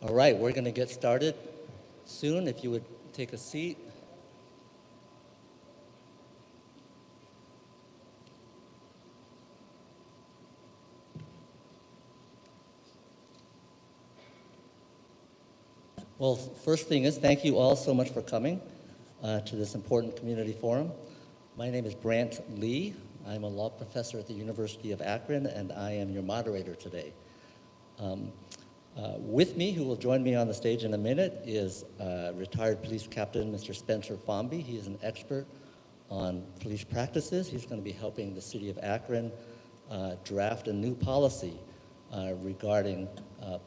All right, we're going to get started soon. If you would take a seat. Well, first thing is, thank you all so much for coming to this important community forum. My name is Brant Lee. I'm a law professor at the University of Akron, and I am your moderator today. With me, who will join me on the stage in a minute, is retired police captain Mr. Spencer Fomby. He is an expert on police practices. He's going to be helping the city of Akron draft a new policy regarding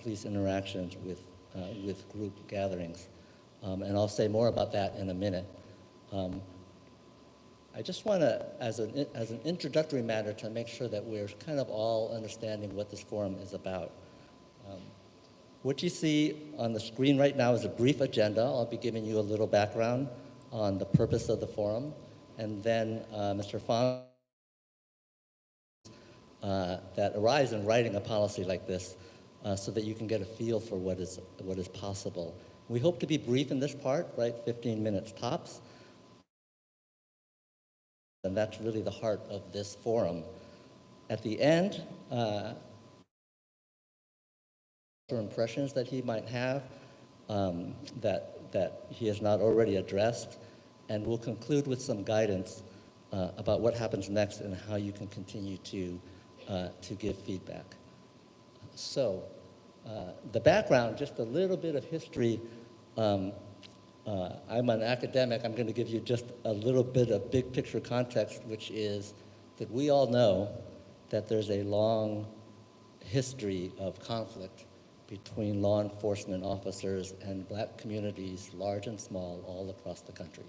police interactions with group gatherings. And I'll say more about that in a minute. I just want to, as an introductory matter, to make sure that we're kind of all understanding what this forum is about. What you see on the screen right now is a brief agenda. I'll be giving you a little background on the purpose of the forum, and then Mr. Fong that arise in writing a policy like this so that you can get a feel for what is possible. We hope to be brief in this part, right? 15 minutes tops. And that's really the heart of this forum. At the end, impressions that he might have that he has not already addressed, and we'll conclude with some guidance about what happens next and how you can continue to give feedback. So, the background, just a little bit of history. I'm an academic. I'm going to give you just a little bit of big picture context, which is that we all know that there's a long history of conflict between law enforcement officers and black communities, large and small, all across the country.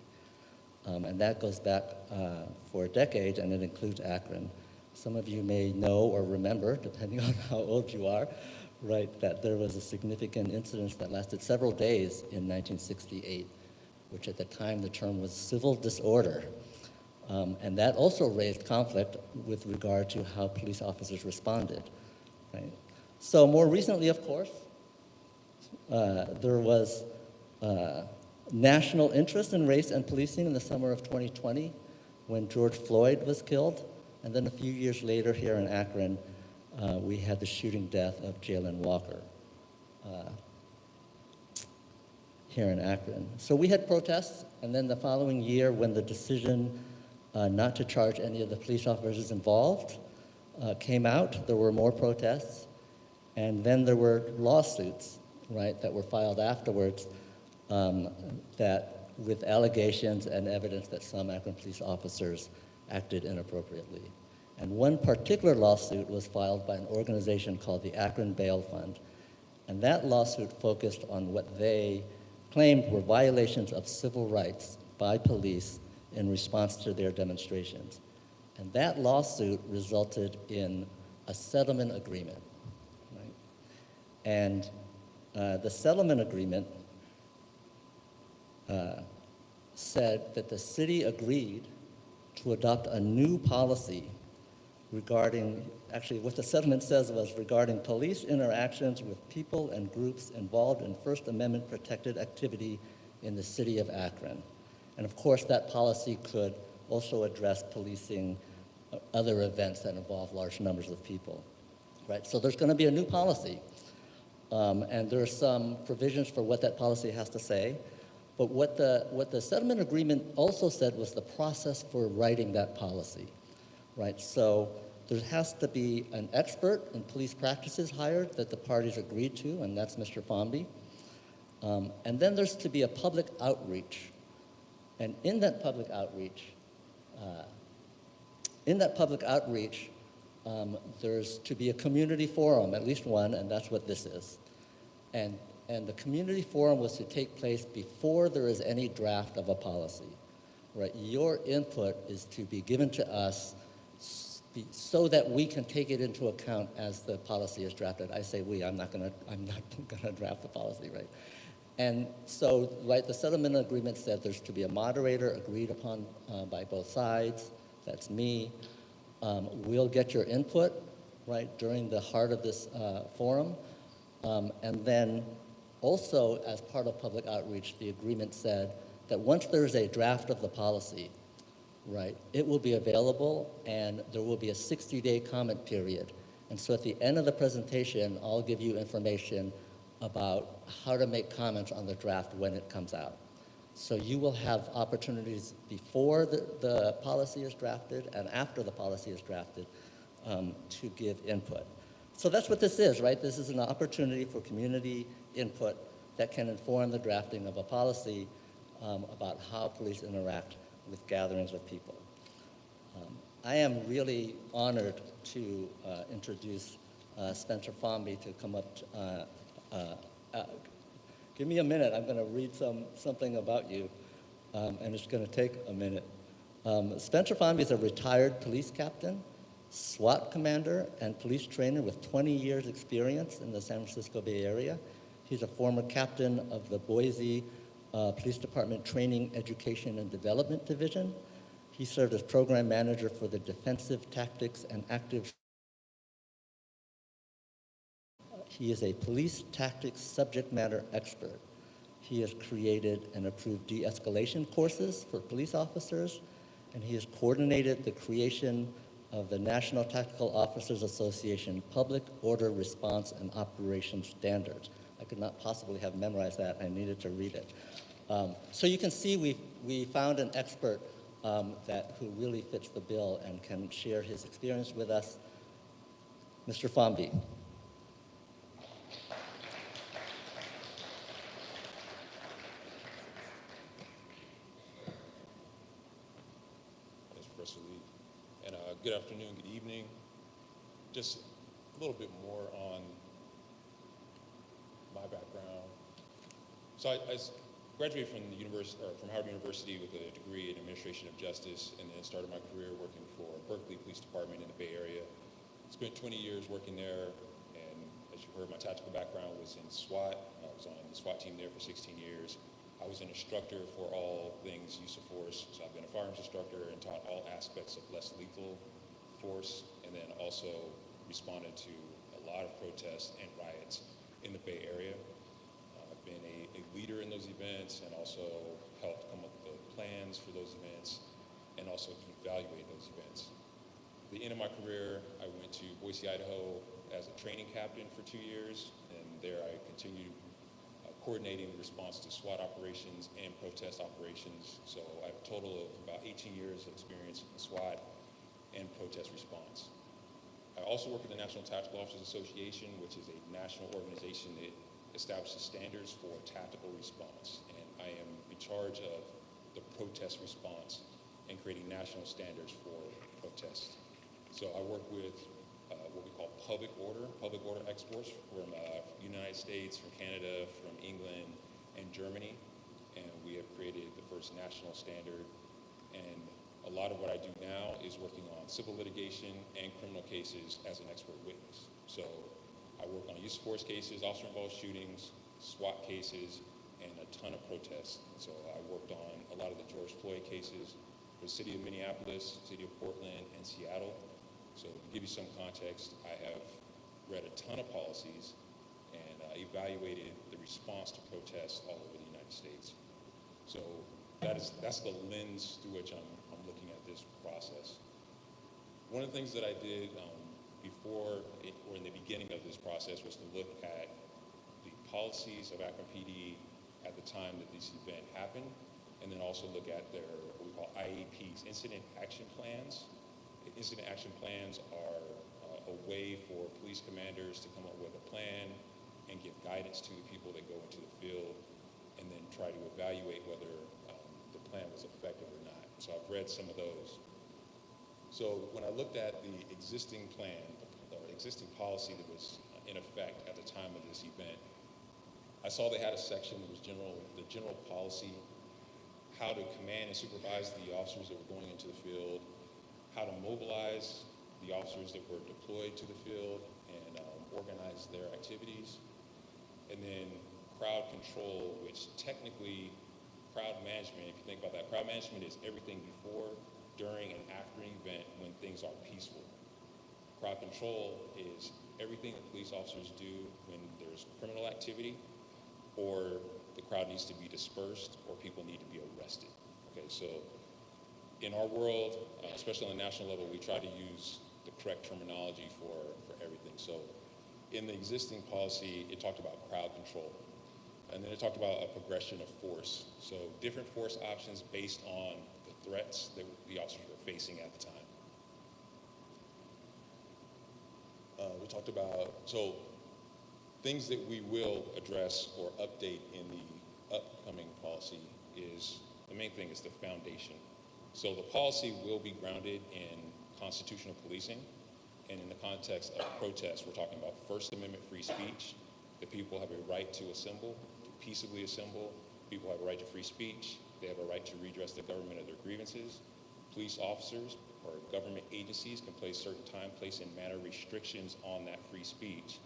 And that goes back for decades, and it includes Akron. Some of you may know or remember, depending on how old you are, right, that there was a significant incident that lasted several days in 1968, which at the time the term was civil disorder. And that also raised conflict with regard to how police officers responded, right? So more recently, of course, there was national interest in race and policing in the summer of 2020 when George Floyd was killed. And then a few years later here in Akron, we had the shooting death of Jayland Walker here in Akron. So we had protests, and then the following year when the decision not to charge any of the police officers involved came out, there were more protests. And then there were lawsuits, right, that were filed afterwards that with allegations and evidence that some Akron police officers acted inappropriately. And one particular lawsuit was filed by an organization called the Akron Bail Fund. And that lawsuit focused on what they claimed were violations of civil rights by police in response to their demonstrations. And that lawsuit resulted in a settlement agreement. And the settlement agreement said that the city agreed to adopt a new policy regarding, actually what the settlement says was regarding police interactions with people and groups involved in First Amendment protected activity in the city of Akron. And of course that policy could also address policing other events that involve large numbers of people, right? So there's going to be a new policy. And there are some provisions for what that policy has to say. But what the settlement agreement also said was the process for writing that policy, right? So there has to be an expert in police practices hired that the parties agreed to, and that's Mr. Fomby. And then there's to be a public outreach. And in that public outreach, there's to be a community forum, at least one, and that's what this is. And the community forum was to take place before there is any draft of a policy, right? Your input is to be given to us so that we can take it into account as the policy is drafted. I say we, I'm not gonna draft the policy, right? And so, right, the settlement agreement said there's to be a moderator agreed upon by both sides. That's me. We'll get your input, right, during the heart of this forum. And then Also, as part of public outreach, the agreement said that once there's a draft of the policy, right, it will be available and there will be a 60-day comment period. And so at the end of the presentation, I'll give you information about how to make comments on the draft when it comes out. So you will have opportunities before the policy is drafted and after the policy is drafted to give input. So that's what this is, right? This is an opportunity for community input that can inform the drafting of a policy about how police interact with gatherings of people. I am really honored to introduce Spencer Fomby to come up. Give me a minute. I'm going to read something about you, and it's going to take a minute. Spencer Fomby is a retired police captain, SWAT commander, and police trainer with 20 years experience in the San Francisco Bay Area. He's a former captain of the Boise Police Department Training, Education, and Development Division. He served as program manager for the Defensive Tactics and Active. He is a police tactics subject matter expert. He has created and approved de-escalation courses for police officers, and he has coordinated the creation of the National Tactical Officers Association Public Order Response and Operations Standards. I could not possibly have memorized that. I needed to read it. So you can see we found an expert who really fits the bill and can share his experience with us. Mr. Fomby. And good afternoon, good evening. Just a little bit more on my background. So I graduated from from Howard University with a degree in Administration of Justice, and then started my career working for Berkeley Police Department in the Bay Area. Spent 20 years working there, and as you heard, my tactical background was in SWAT. I was on the SWAT team there for 16 years. I was an instructor for all things use of force. So I've been a firearms instructor and taught all aspects of less lethal force, and then also responded to a lot of protests and riots in the Bay Area. I've been a leader in those events and also helped come up with the plans for those events and also evaluate those events. At the end of my career, I went to Boise, Idaho as a training captain for 2 years, and there I continued coordinating the response to SWAT operations and protest operations. So I have a total of about 18 years of experience in SWAT and protest response. I also work at the National Tactical Officers Association, which is a national organization that establishes standards for tactical response. And I am in charge of the protest response and creating national standards for protests. So I work with what we call public order experts from the United States, from Canada, from England, and Germany. And we have created the first national standard. And a lot of what I do now is working on civil litigation and criminal cases as an expert witness. So I work on use of force cases, officer-involved shootings, SWAT cases, and a ton of protests. So I worked on a lot of the George Floyd cases for the city of Minneapolis, city of Portland, and Seattle. So to give you some context, I have read a ton of policies and evaluated the response to protests all over the United States. So that's the lens through which I'm looking at this process. One of the things that I did or in the beginning of this process was to look at the policies of Akron PD at the time that this event happened, and then also look at their what we call IAPs, incident action plans. Incident action plans are a way for police commanders to come up with a plan and give guidance to the people that go into the field, and then try to evaluate whether the plan was effective or not. So I've read some of those. So when I looked at the existing plan, or existing policy that was in effect at the time of this event, I saw they had a section that was the general policy, how to command and supervise the officers that were going into the field, how to mobilize the officers that were deployed to the field and organize their activities, and then crowd control, which technically crowd management, if you think about that, crowd management is everything before, during, and after an event when things are peaceful. Crowd control is everything that police officers do when there's criminal activity or the crowd needs to be dispersed, or people need to be arrested. Okay, so in our world, especially on the national level, we try to use the correct terminology for everything. So in the existing policy, it talked about crowd control. And then it talked about a progression of force. So different force options based on the threats that the officers were facing at the time. We talked about, so things that we will address or update in the upcoming policy is, the main thing is the foundation. So the policy will be grounded in constitutional policing, and in the context of protests, we're talking about First Amendment free speech, that people have a right to assemble, to peaceably assemble. People have a right to free speech. They have a right to redress the government of their grievances. Police officers or government agencies can place certain time, place, and manner restrictions on that free speech,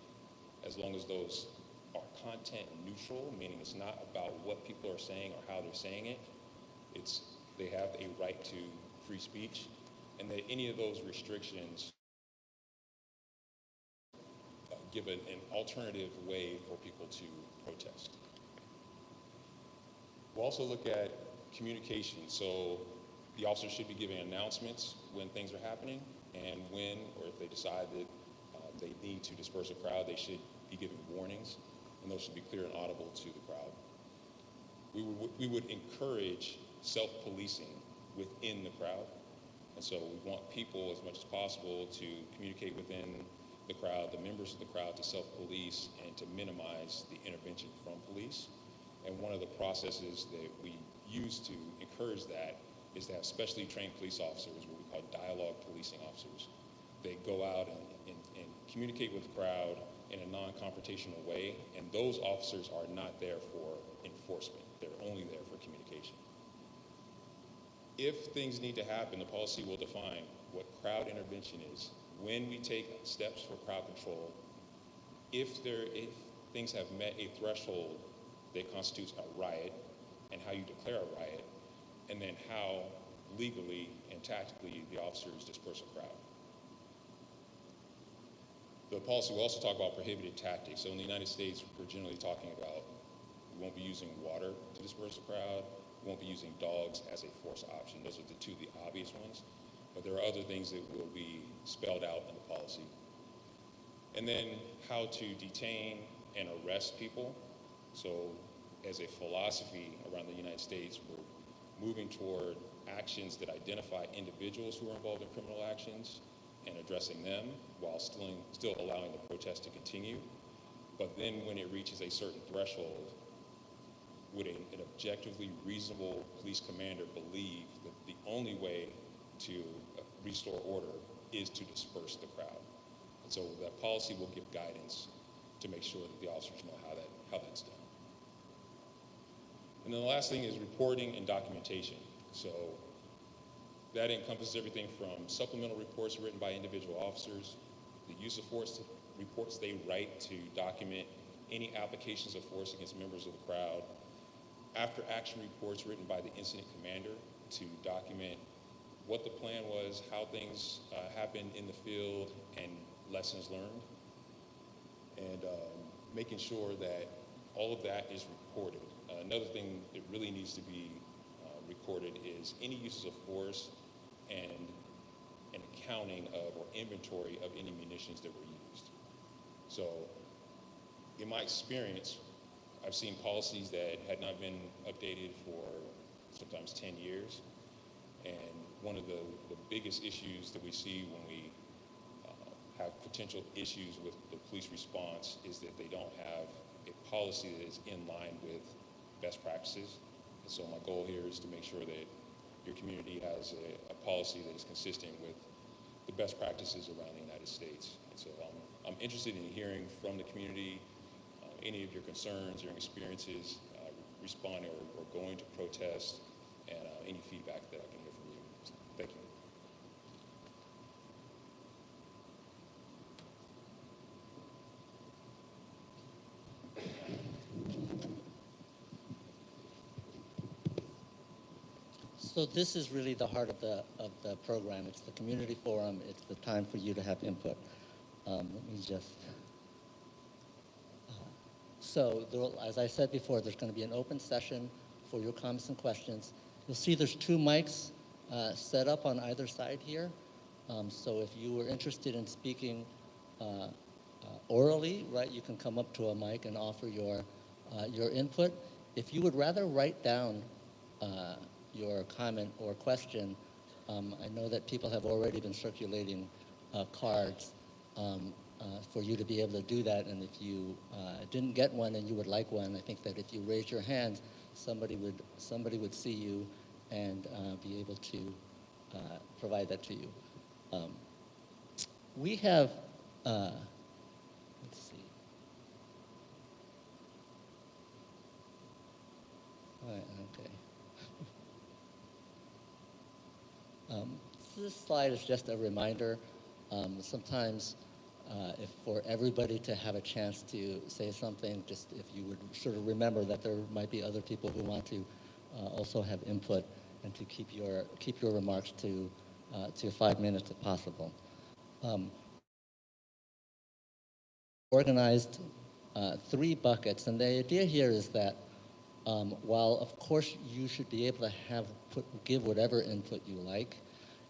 as long as those are content neutral, meaning it's not about what people are saying or how they're saying it. It's they have a right to free speech, and that any of those restrictions give an alternative way for people to protest. We'll also look at communication. So the officers should be giving announcements when things are happening, and when, or if they decide that they need to disperse a crowd, they should be giving warnings, and those should be clear and audible to the crowd. We would encourage self-policing within the crowd, and so we want people as much as possible to communicate within the crowd, the members of the crowd, to self-police and to minimize the intervention from police. And one of the processes that we use to encourage that is to have specially trained police officers, what we call dialogue policing officers. They go out and communicate with the crowd in a non-confrontational way, and those officers are not there for enforcement. They're only there for communication. If things need to happen, the policy will define what crowd intervention is, when we take steps for crowd control, if things have met a threshold that constitutes a riot, and how you declare a riot, and then how legally and tactically the officers disperse a crowd. The policy will also talk about prohibited tactics. So in the United States, we're generally talking about we won't be using water to disperse a crowd, we won't be using dogs as a force option. Those are the obvious ones. But there are other things that will be spelled out in the policy. And then how to detain and arrest people. So as a philosophy around the United States, we're moving toward actions that identify individuals who are involved in criminal actions and addressing them while still allowing the protest to continue. But then when it reaches a certain threshold, would an objectively reasonable police commander believe that the only way to restore order is to disperse the crowd? And so that policy will give guidance to make sure that the officers know how that's done. And then the last thing is reporting and documentation. So that encompasses everything from supplemental reports written by individual officers, the use of force reports they write to document any applications of force against members of the crowd, after action reports written by the incident commander to document what the plan was, how things happened in the field, and lessons learned, and making sure that all of that is recorded. Another thing that really needs to be recorded is any uses of force and an accounting of or inventory of any munitions that were used. So in my experience, I've seen policies that had not been updated for sometimes 10 years. And one of the biggest issues that we see when we have potential issues with the police response is that they don't have a policy that is in line with best practices. And so my goal here is to make sure that your community has a policy that is consistent with the best practices around the United States. And so I'm interested in hearing from the community any of your concerns, your experiences, responding or going to protest, and any feedback that I can hear from you. So, thank you. So this is really the heart of the program. It's the community forum. It's the time for you to have input. Let me just. So as I said before, there's going to be an open session for your comments and questions. You'll see there's 2 mics set up on either side here. So if you were interested in speaking orally, right, you can come up to a mic and offer your input. If you would rather write down your comment or question, I know that people have already been circulating cards for you to be able to do that. And if you didn't get one and you would like one, I think that if you raise your hand, somebody would see you and be able to provide that to you. We have, let's see. All right, okay. This slide is just a reminder. Sometimes if for everybody to have a chance to say something, just if you would sort of remember that there might be other people who want to also have input, and to keep your remarks to 5 minutes if possible. Organized 3 buckets, and the idea here is that while of course you should be able to give whatever input you like,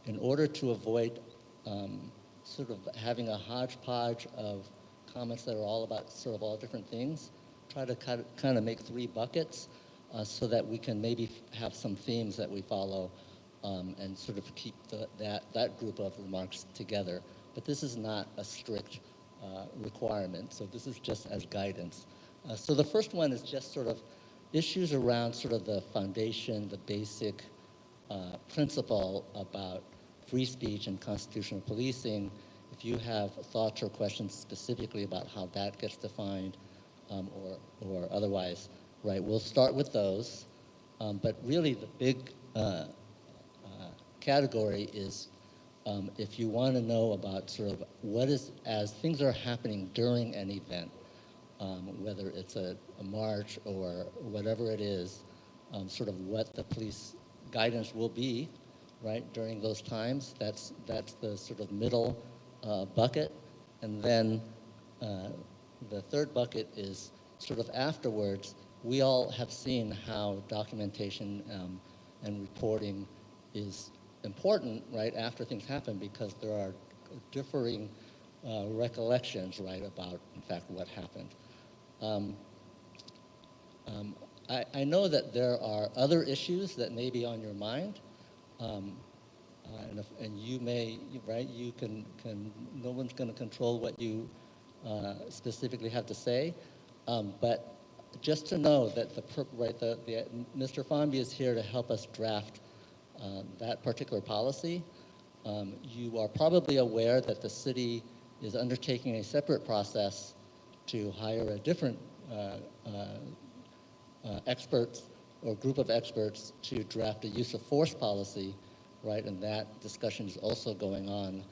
in order to avoid sort of having a hodgepodge of comments that are all about sort of all different things, try to kind of make 3 buckets so that we can maybe have some themes that we follow and sort of keep that group of remarks together. But this is not a strict requirement, so this is just as guidance. So the first one is just sort of issues around sort of the foundation, the basic principle about free speech and constitutional policing. If you have thoughts or questions specifically about how that gets defined or otherwise, right, we'll start with those. But really the big category is if you want to know about sort of what is, as things are happening during an event, whether it's a march or whatever it is, sort of what the police guidance will be, right, during those times. That's the sort of middle bucket. And then the third bucket is sort of afterwards. We all have seen how documentation and reporting is important, right, after things happen, because there are differing recollections, right, about, in fact, what happened. I know that there are other issues that may be on your mind, and you may, right, you can no one's going to control what you specifically have to say, but just to know that Mr. Fonby is here to help us draft that particular policy. You are probably aware that the city is undertaking a separate process to hire a different experts or group of experts to draft a use of force policy, right? And that discussion is also going on.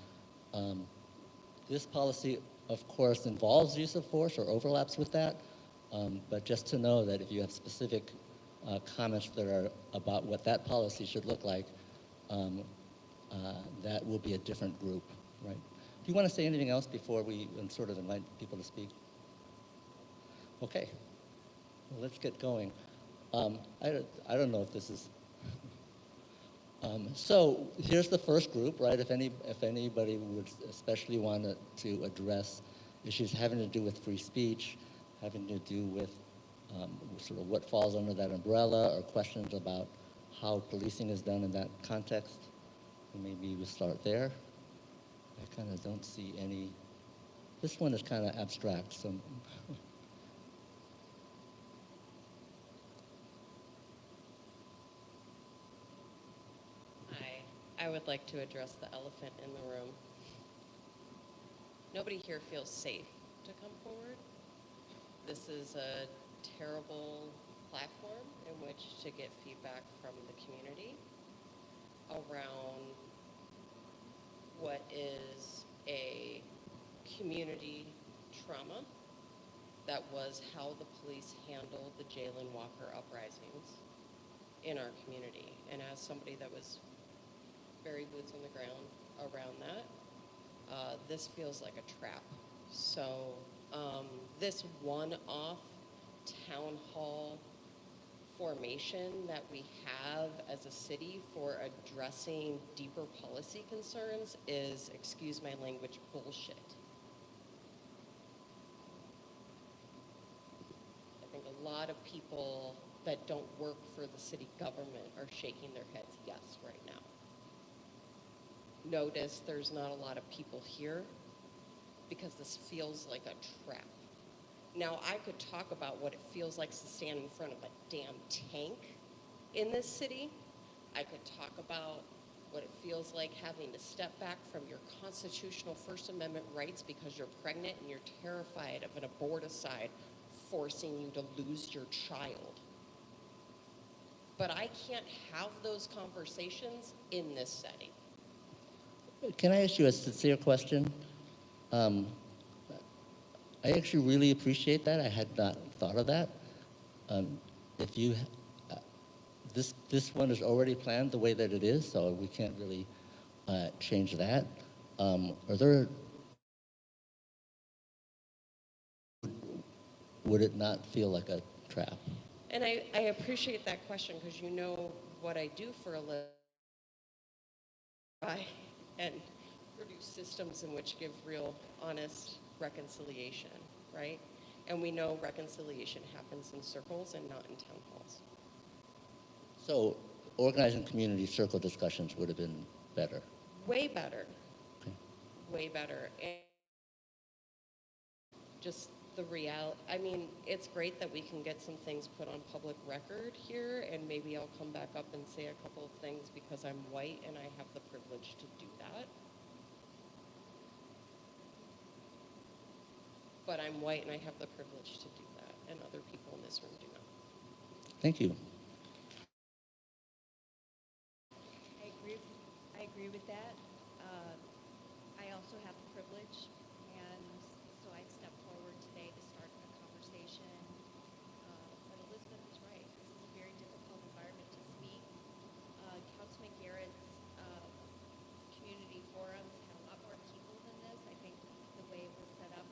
This policy, of course, involves use of force or overlaps with that, but just to know that if you have specific comments that are about what that policy should look like, that will be a different group, right? Do you want to say anything else before we sort of invite people to speak? Okay, well, let's get going. I don't know if this is. So here's the first group, right? If anybody would especially want to address issues having to do with free speech, having to do with sort of what falls under that umbrella, or questions about how policing is done in that context, maybe we'll start there. I kind of don't see any. This one is kind of abstract, so. I would like to address the elephant in the room. Nobody here feels safe to come forward. This is a terrible platform in which to get feedback from the community around what is a community trauma that was how the police handled the Jalen Walker uprisings in our community. And as somebody that was very boots on the ground around that, this feels like a trap. So this one-off town hall formation that we have as a city for addressing deeper policy concerns is, excuse my language, bullshit. I think a lot of people that don't work for the city government are shaking their heads yes right now. Notice there's not a lot of people here because this feels like a trap. Now, I could talk about what it feels like to stand in front of a damn tank in this city. I could talk about what it feels like having to step back from your constitutional First Amendment rights because you're pregnant and you're terrified of an aborticide forcing you to lose your child. But I can't have those conversations in this setting. Can I ask you a sincere question? I actually really appreciate that. I had not thought of that. If you, this one is already planned the way that it is, so we can't really change that. Are there, would it not feel like a trap? And I appreciate that question because you know what I do for a living. And produce systems in which give real, honest reconciliation, right? And we know reconciliation happens in circles and not in town halls. So organizing community circle discussions would have been better. Way better. Okay. Way better. And just the reality, I mean, it's great that we can get some things put on public record here, and maybe I'll come back up and say a couple of things because I'm white and I have the privilege to do that. But I'm white and I have the privilege to do that, and other people in this room do not. Thank you. I agree with that. I also have the privilege, and so I stepped forward today to start a conversation. But Elizabeth is right. This is a very difficult environment to speak. Councilman Garrett's community forums had a lot more people than this. I think the way it was set up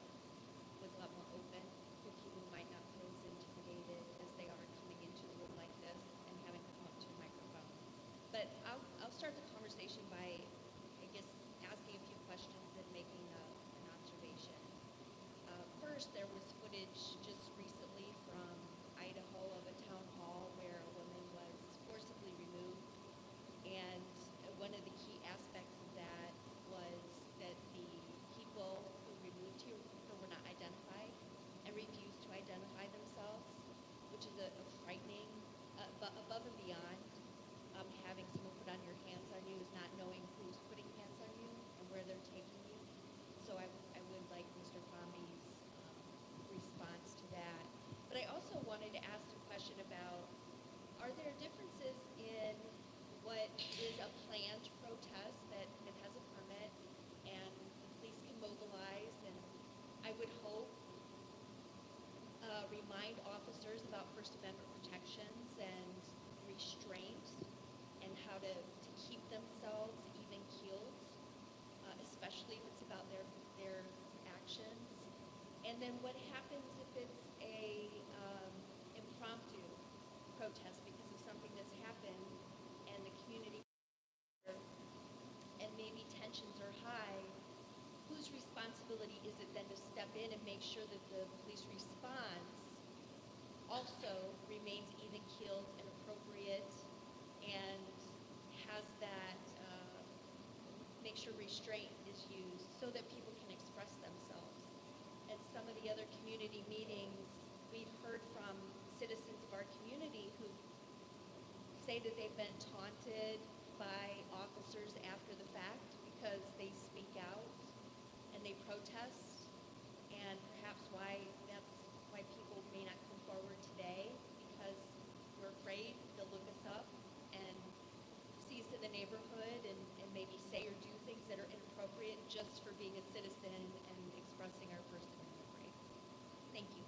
was a lot more open for people who might not feel as intimidated as they are coming into a room like this and having to come up to a microphone. But I'll start the conversation by, I guess, asking a few questions and making an observation. First, there was footage just recently from Idaho of a town hall where a woman was forcibly removed. And one of the key aspects of that was that the people who removed her were not identified and refused to identify themselves, which is a frightening, but above and beyond having someone put on your hands on you is not knowing who's putting hands on you and where they're taking you. So I would like Mr. Fahmy's response to that. But I also wanted to ask a question about, are there differences in what is a planned protest that has a permit and the police can mobilize, and I would hope remind officers about First Amendment protections and restraint and how to keep themselves even keeled, especially if it's about their actions. And then what happens if it's a impromptu protest because of something that's happened and the community and maybe tensions are high? Whose responsibility is it then to step in and make sure that the police response also remains even keeled and appropriate and has that, make sure restraint is used so that people can express themselves? And some of the other community meetings, we've heard from citizens of our community who say that they've been taunted by officers after the fact because they speak out and they protest, and perhaps that's why people may not come forward today, because we're afraid they'll look us up and see us in the neighborhood and maybe say or do things that are inappropriate just for being a citizen and expressing our First Amendment rights. Thank you.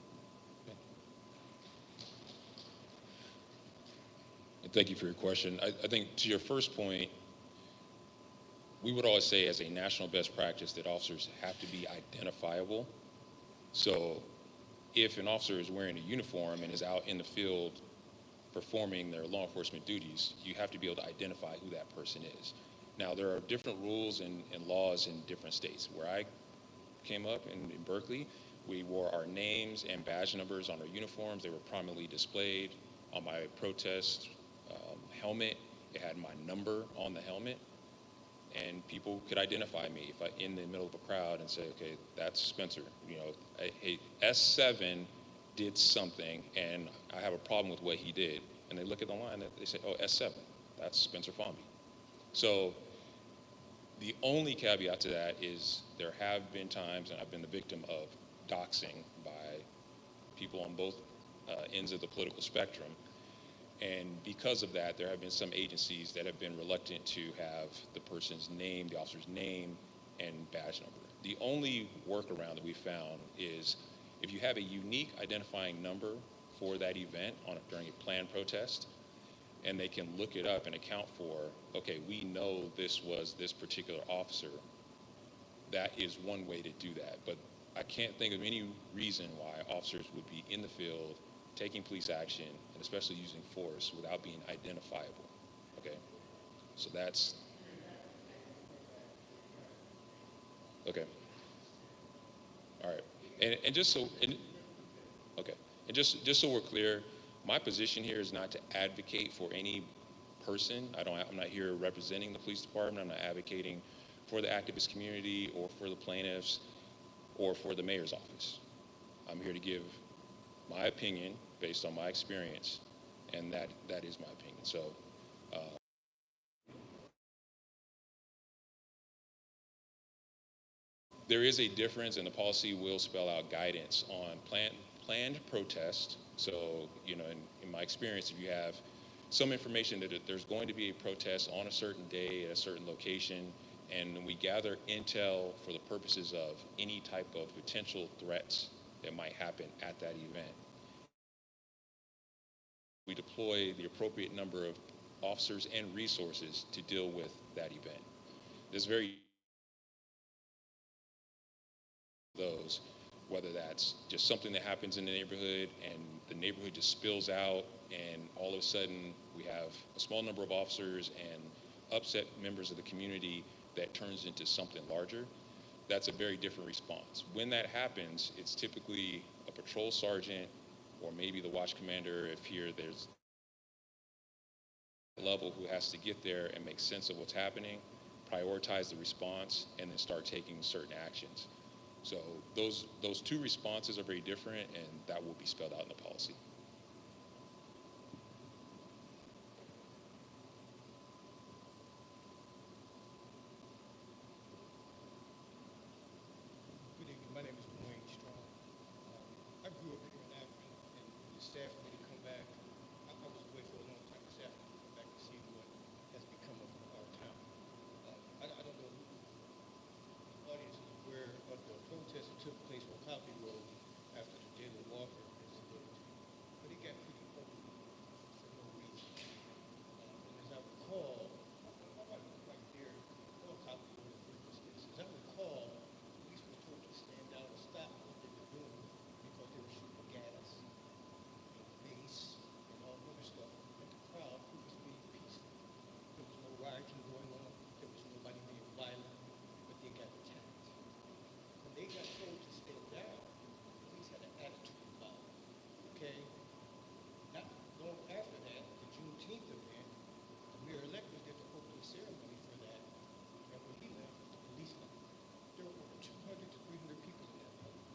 And thank you for your question. I think to your first point, we would always say as a national best practice that officers have to be identifiable. So if an officer is wearing a uniform and is out in the field performing their law enforcement duties, you have to be able to identify who that person is. Now, there are different rules and laws in different states. Where I came up in Berkeley, we wore our names and badge numbers on our uniforms. They were prominently displayed on my protest helmet. It had my number on the helmet, and people could identify me if I in the middle of a crowd and say, okay, that's Spencer. You know, hey, S7 did something, and I have a problem with what he did. And they look at the line, they say, oh, S7, that's Spencer Fomby. So the only caveat to that is there have been times, and I've been the victim of doxing by people on both ends of the political spectrum. And because of that, there have been some agencies that have been reluctant to have the person's name, the officer's name, and badge number. The only workaround that we found is if you have a unique identifying number for that event during a planned protest, and they can look it up and account for, okay, we know this was this particular officer, that is one way to do that. But I can't think of any reason why officers would be in the field taking police action, and especially using force, without being identifiable, okay? So that's, okay. All right, and just so, okay, and just so we're clear, my position here is not to advocate for any person. I'm not here representing the police department. I'm not advocating for the activist community or for the plaintiffs or for the mayor's office. I'm here to give my opinion based on my experience, and that is my opinion. So, there is a difference, and the policy will spell out guidance on planned protest. So, you know, in my experience, if you have some information that there's going to be a protest on a certain day at a certain location, and we gather intel for the purposes of any type of potential threats that might happen at that event, we deploy the appropriate number of officers and resources to deal with that event. There's those, whether that's just something that happens in the neighborhood and the neighborhood just spills out and all of a sudden we have a small number of officers and upset members of the community that turns into something larger, that's a very different response. When that happens, it's typically a patrol sergeant or maybe the watch commander, if here there's a level, who has to get there and make sense of what's happening, prioritize the response, and then start taking certain actions. So those two responses are very different, and that will be spelled out in the policy. Good evening. My name is Wayne Strong. I grew up here in Akron, and the staff for me to come back. I was away for a long time. The staff for me to come back and see what has become of our town. I don't know who the audience is aware of the protest that took place on Copley Road after the Jalen Walker incident, but it got pretty ugly for no reason. And as I recall, my wife was right there on Copley Road in this. As I recall, police were told to stand down and stop what they were doing because they were shooting gas and mace and all other stuff at the crowd who was being peaceful. There was no rioting going on. There was nobody being violent, but they got attacked. When they got told to stand down, the police had an attitude about it. Okay? Not long after that, the Juneteenth event, the mayor-elect was at the opening ceremony for that, and when he left, the police left. There were over 200 to 300 people in that building.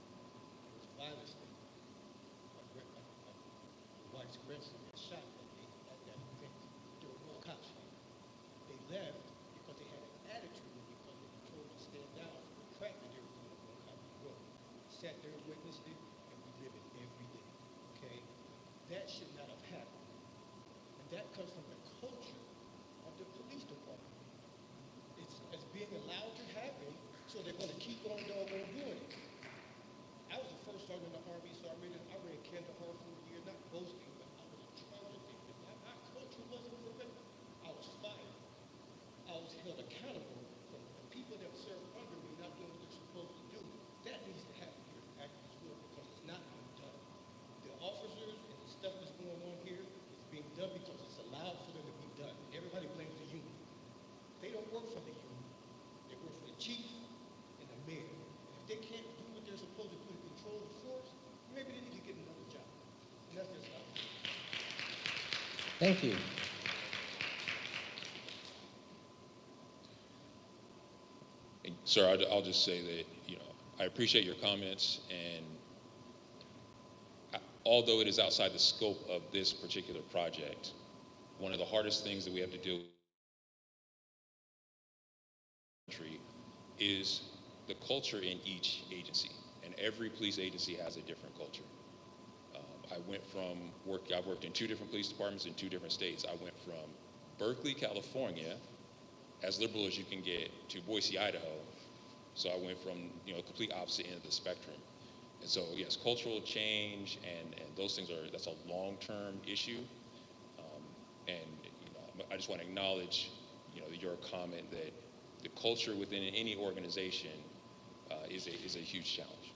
There was violence there. My wife's grandson got shot that day at that event. There were no cops there. They left because they had an attitude, because they were told to stand down for the crap that they were doing on Copley Road. Sat there and witnessed it, and we live it every day. Okay? That should not have happened. And that comes from the culture of the police department. It's being allowed to happen, so they're going to keep on doggone doing it. I was the first sergeant in the Army, so I ran Kandahar for a year, not boasting, but I was in charge of things. If my culture wasn't correct, I was fired. I was held accountable for the people that served under me not doing what they're supposed to do. That needs to happen here in Akron as well, because it's not being done. Thank you. And, sir, I'll just say that, I appreciate your comments, and although it is outside the scope of this particular project, one of the hardest things that we have to do is the culture in each agency, and every police agency has a different culture. I've worked in 2 different police departments in 2 different states. I went from Berkeley, California, as liberal as you can get, to Boise, Idaho. So I went from, complete opposite end of the spectrum. And so, yes, cultural change and those things that's a long-term issue. I just want to acknowledge, your comment that the culture within any organization is a huge challenge.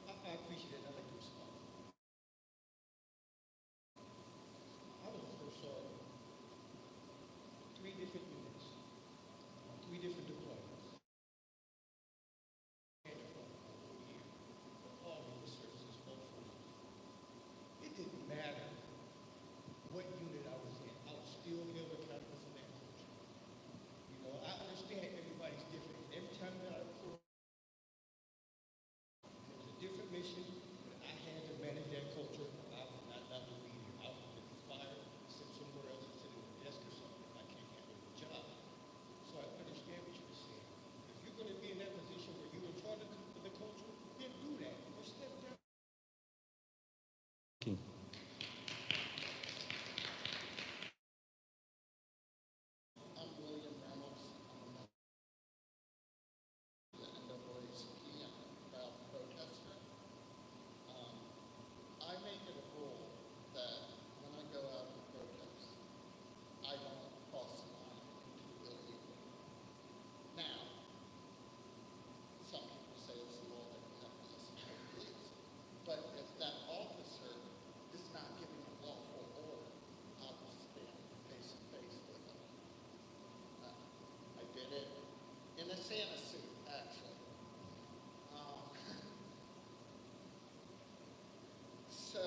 I appreciate it. I'd like to respond. I was first saw 3 different units, 3 different deployments, and all of the services, all forces. It didn't matter what unit I was in. I was still held accountable for that culture. I understand everybody's different. Every time that I report, it was a different mission, but I had to manage that culture. I was not the leader. I was going to be fired, sent somewhere else, and sit at a desk or something. I can't handle the job. So I understand what you're saying. If you're going to be in that position where you're in charge of the culture, then do that. Or step down. Thank you. I'm William Reynolds. I'm a NAACP. I'm a proud protester. I make it a rule that when I go out and protest, I don't cross the line into illegal. Now, some people say it's the law that we have to listen to the police. But if that officer is not giving a lawful order, I will stand face to face with them. I did it in a Santa suit, actually. Um, so,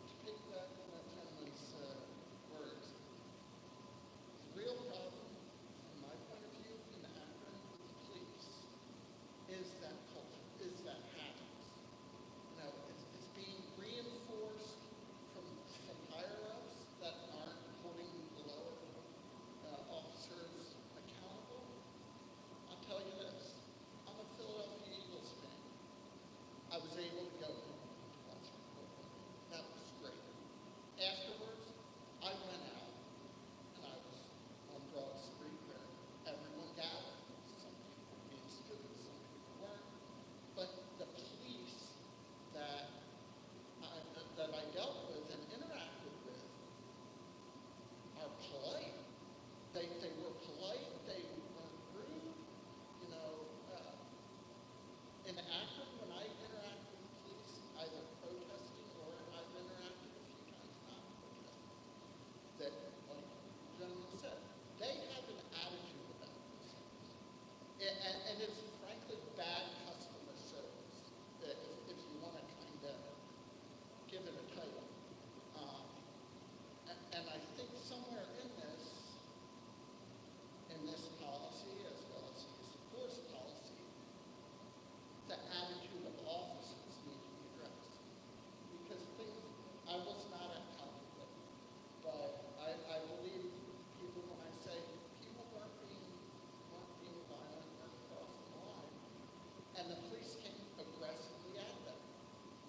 to pick back on that gentleman's words, the real problem, from my point of view, in Akron with the police, is that culture, is that habits. It's being reinforced from higher ups that aren't holding the lower officers accountable. I'll tell you this, I'm a Philadelphia Eagles fan. I was able to go and watch the football. That was great. Afterwards, I went out and I was on Broad Street where everyone gathered. Some people were being students, some people weren't. But the police that I dealt with and interacted with are polite. They were polite. They weren't rude. In Akron, when I interact with police, either protesting or I've interacted a few times not protesting, that, like the gentleman said, they have an attitude about these things. And it's frankly bad customer service, if you want to kind of give it a title. And I think somewhere in this policy, as well as the use of force policy, the attitude of officers need to be addressed. Because I was not at conflict, but I believe people when I say people weren't being violent, weren't crossing the line. And the police came aggressively at them.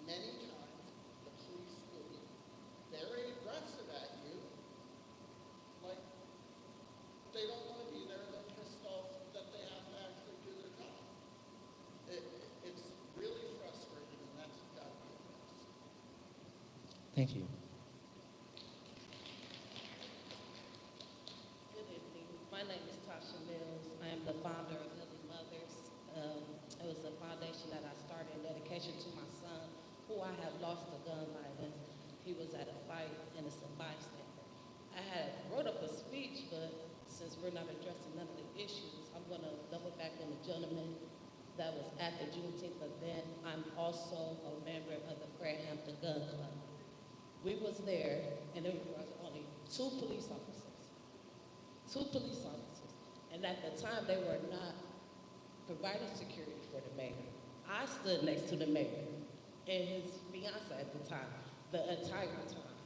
Many times, the police will be very aggressive at you, like they don't want to be there, they're pissed off that they have to actually do their job. It's really frustrating, and that's got to be addressed. Thank you. Good evening. My name is Tasha Mills. I am the founder of Healing Mothers. It was a foundation that I started in dedication to my son, who I have lost to gun violence. He was at a fight, innocent bystander. I had wrote up a speech, but since we're not addressing none of the issues, I'm going to double back on the gentleman that was at the Juneteenth event. I'm also a member of the Fairhampton Gun Club. We was there, and there was only two police officers. Two police officers. And at the time, they were not providing security for the mayor. I stood next to the mayor and his fiance at the time, the entire time.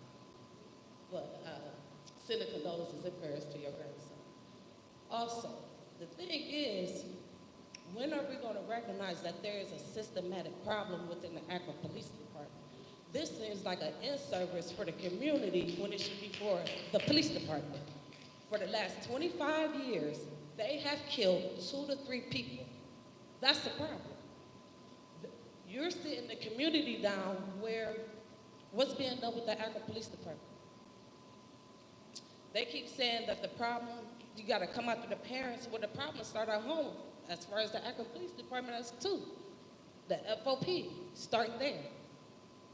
But sending condolences and prayers to your grandson. Also, the thing is, when are we going to recognize that there is a systematic problem within the Akron Police Department? This seems like an in-service for the community when it should be for the police department. For the last 25 years, they have killed 2 to 3 people. That's the problem. You're sitting the community down where what's being done with the Akron Police Department? They keep saying that the problem, you got to come after the parents. Well, the problem start at home. As far as the Akron Police Department, that's too. The FOP, start there.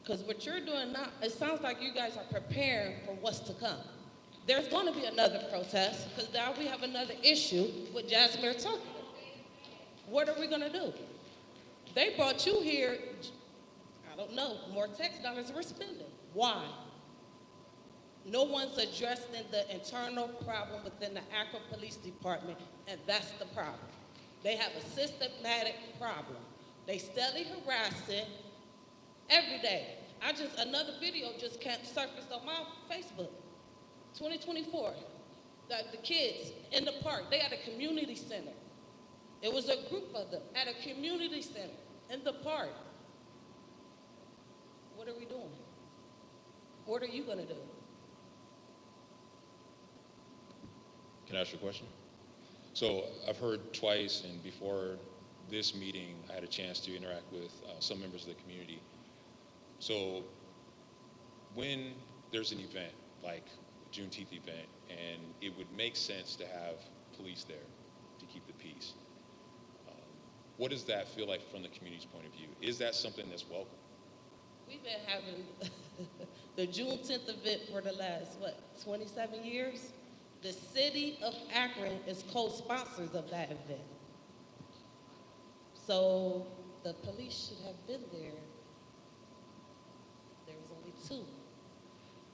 Because what you're doing now, it sounds like you guys are preparing for what's to come. There's going to be another protest, because now we have another issue with Jasmine Tucker. What are we going to do? They brought you here, I don't know, more tax dollars we're spending. Why? No one's addressing the internal problem within the Akron Police Department, and that's the problem. They have a systematic problem. They steadily harassing every day. Another video just surfaced on my Facebook, 2024. The kids in the park, they had a community center. It was a group of them at a community center in the park. What are we doing? What are you gonna do? Can I ask you a question? So I've heard twice, and before this meeting, I had a chance to interact with some members of the community. So when there's an event, like a Juneteenth event, and it would make sense to have police there to keep the peace, what does that feel like from the community's point of view? Is that something that's welcome? We've been having the Juneteenth event for the last, 27 years? The city of Akron is co-sponsors of that event. So the police should have been there. There was only 2.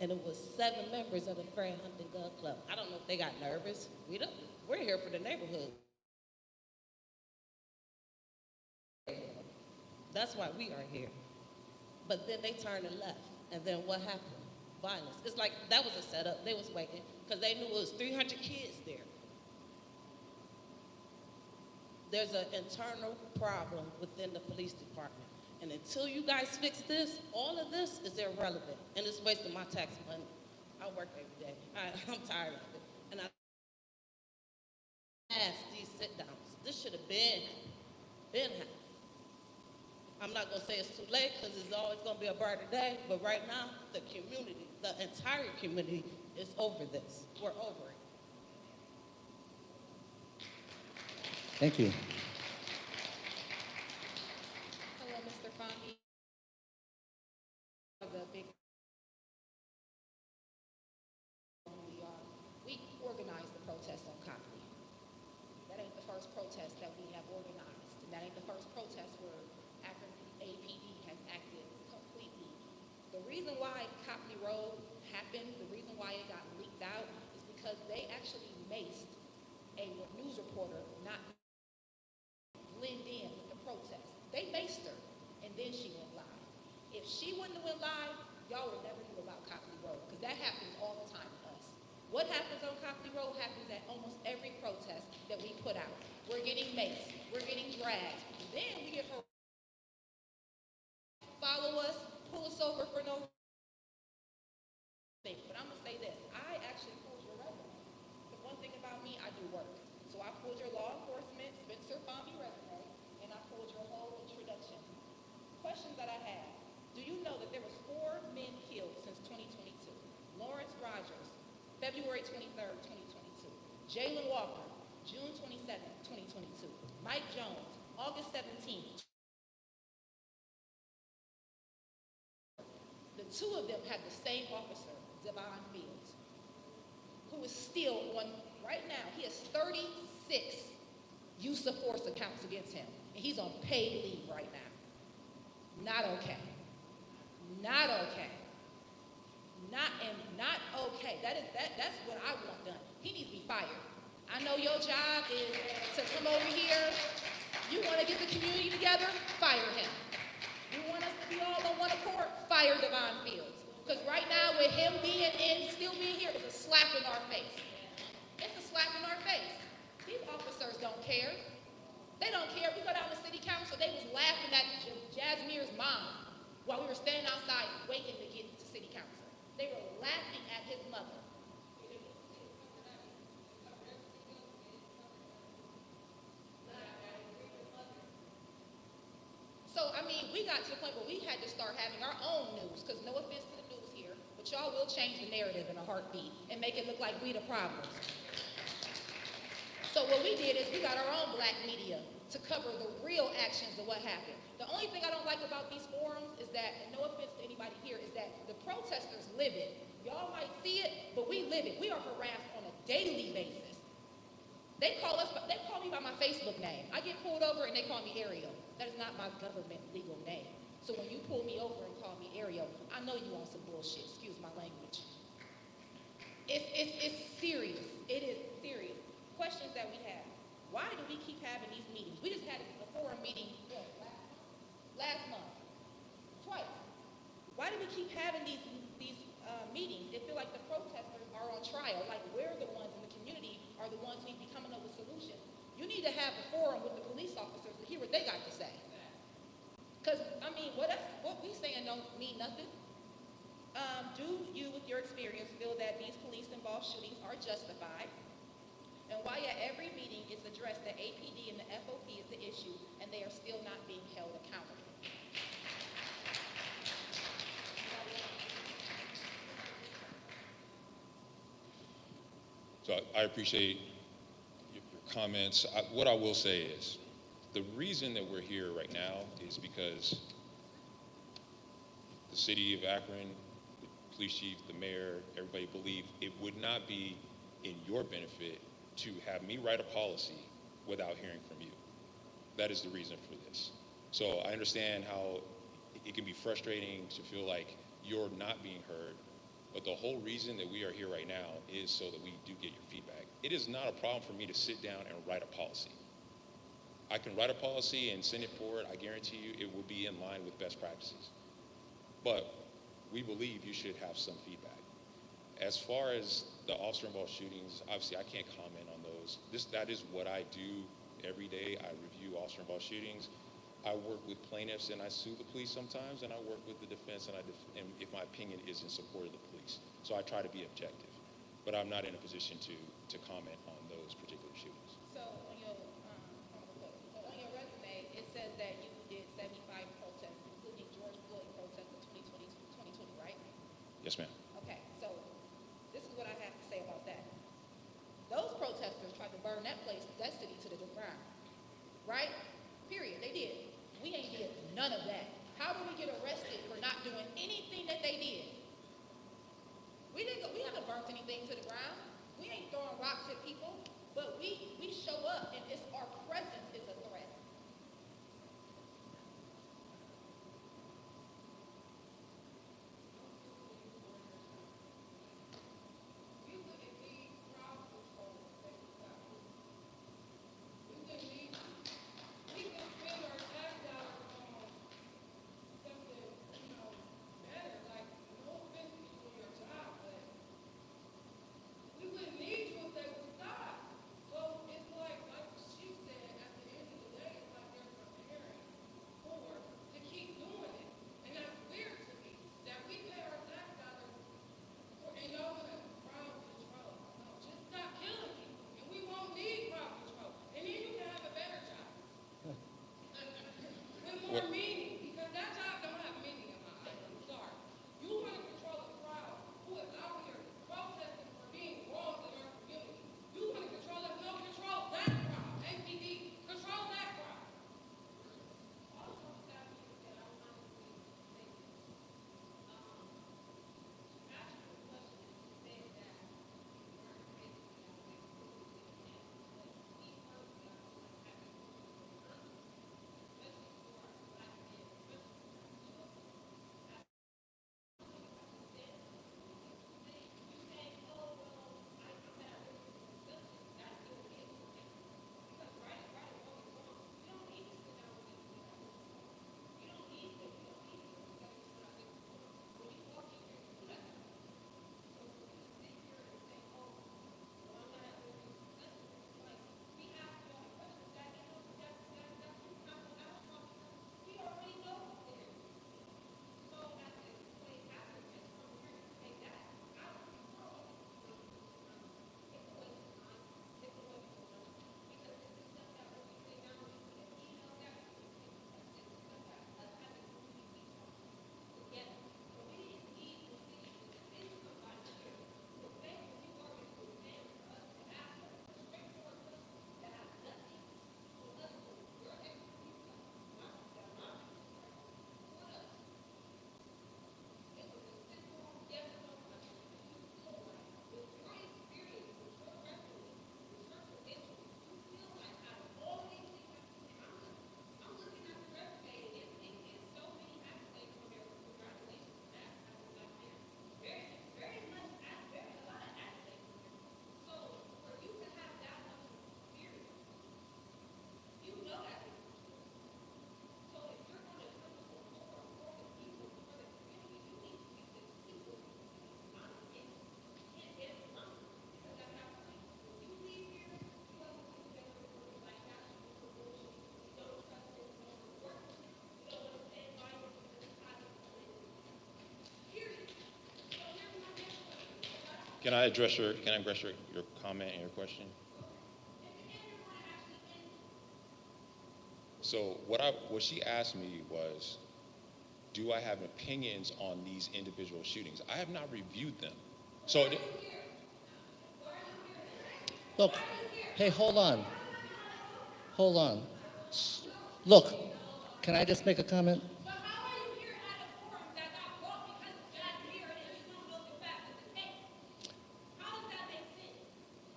And it was 7 members of the Fred Hunting Gun Club. I don't know if they got nervous. We're here for the neighborhood. That's why we are here. But then they turned and left. And then what happened? Violence. It's like that was a setup. They was waiting because they knew it was 300 kids there. There's an internal problem within the police department. And until you guys fix this, all of this is irrelevant. And it's wasting my tax money. I work every day. I'm tired of it. And I ask these sit-downs. This should have been happening. I'm not going to say it's too late because it's always going to be a brighter day, but right now, the community, the entire community is over this. We're over it. Thank you. Hello, Mr. Fahmy. The big we organized the protest on Copley. That ain't the first protest that we have organized. And that ain't the first protest where Akron APD has acted completely. The reason why Copley Road happened, the reason why it got leaked out is because they actually maced a news reporter not blend in with the protest. They maced her, and then she went live. If she wouldn't have went live, y'all would never knew about Copley Road, because that happens all the time to us. What happens on Copley Road happens at almost every protest that we put out. We're getting maced, we're getting dragged. Then we get harassed. Follow us, pull us over for no thing. But I'm gonna say this, I actually pulled your resume. The one thing about me, I do work. So I pulled your law enforcement, Spencer Fahmy resume, and I pulled your whole introduction. Questions that I have. Do you know that there was 4 men killed since 2022? Lawrence Rogers, February 23rd, 2022. Jalen Walker, June 27th, 2022. Mike Jones, August 17th. The 2 of them had the same officer, Devon Fields, who is still on, right now, he has 36 use of force accounts against him. And he's on paid leave right now. Not okay. Not okay. okay. That's what I want done. He needs to be fired. I know your job is to come over here. You want to get the community together? Fire him. You want us to be all on one accord? Fire Devon Fields. Because right now, with him being in, still being here, it's a slap in our face. It's a slap in our face. These officers don't care. They don't care. We go down to city council, they was laughing at Jasmine's mom while we were standing outside waiting to get to city council. They were laughing at his mother. So, I mean, we got to the point where we had to start having our own news, because no offense to the news here, but y'all will change the narrative in a heartbeat and make it look like we the problem. So what we did is we got our own black media to cover the real actions of what happened. The only thing I don't like about these forums is that, and no offense to anybody here, is that the protesters live it. Y'all might see it, but we live it. We are harassed on a daily basis. They call me by my Facebook name. I get pulled over and they call me Ariel. That is not my government legal name. So when you pull me over and call me Ariel, I know you on some bullshit. Excuse my language. It's serious. It is serious. Questions that we have. Why do we keep having these meetings? We just had a forum meeting last month, twice. Why do we keep having these meetings? It feel like the protesters are on trial, like we're the ones in the community are the ones who need to be coming up with solutions. You need to have a forum with the police officers to hear what they got to say. Because, I mean, what we saying don't mean nothing. Do you, with your experience, feel that these police-involved shootings are justified? And why at every meeting it's addressed that APD and the FOP is the issue, and they are still not being held accountable? So I appreciate your comments. What I will say is, the reason that we're here right now is because the city of Akron, the police chief, the mayor, everybody believed it would not be in your benefit to have me write a policy without hearing from you. That is the reason for this. So I understand how it can be frustrating to feel like you're not being heard, but the whole reason that we are here right now is so that we do get your feedback. It is not a problem for me to sit down and write a policy. I can write a policy and send it forward. I guarantee you it will be in line with best practices. But we believe you should have some feedback. As far as the officer-involved shootings, obviously I can't comment on those. That is what I do every day. I review officer-involved shootings. I work with plaintiffs and I sue the police sometimes, and I work with the defense and if my opinion is in support of the police. So I try to be objective, but I'm not in a position to comment on those particular shootings. So on your resume, it says that you did 75 protests, including George Floyd protests in 2020, right? Yes, ma'am. Okay, so this is what I have to say about that. Those protesters tried to burn that city to the ground, right? Period. They did. We ain't did none of that. How do we get arrested for not doing anything that they did? We haven't burnt anything to the ground. We ain't throwing rocks at people, but we show up and it's our presence is a threat. We wouldn't need crowd control. We wouldn't need. We can spend our tax dollars on something, better, like no offense to your job, but we wouldn't need you if they would stop. So it's like she said, at the Can I address your comment and your question? So what she asked me was, do I have opinions on these individual shootings? I have not reviewed them. So Look, hey, hold on. Hold on. Look, can I just make a comment? But how are you here at a forum that got bought because Jack here and you don't know the facts of the case? How does that make sense?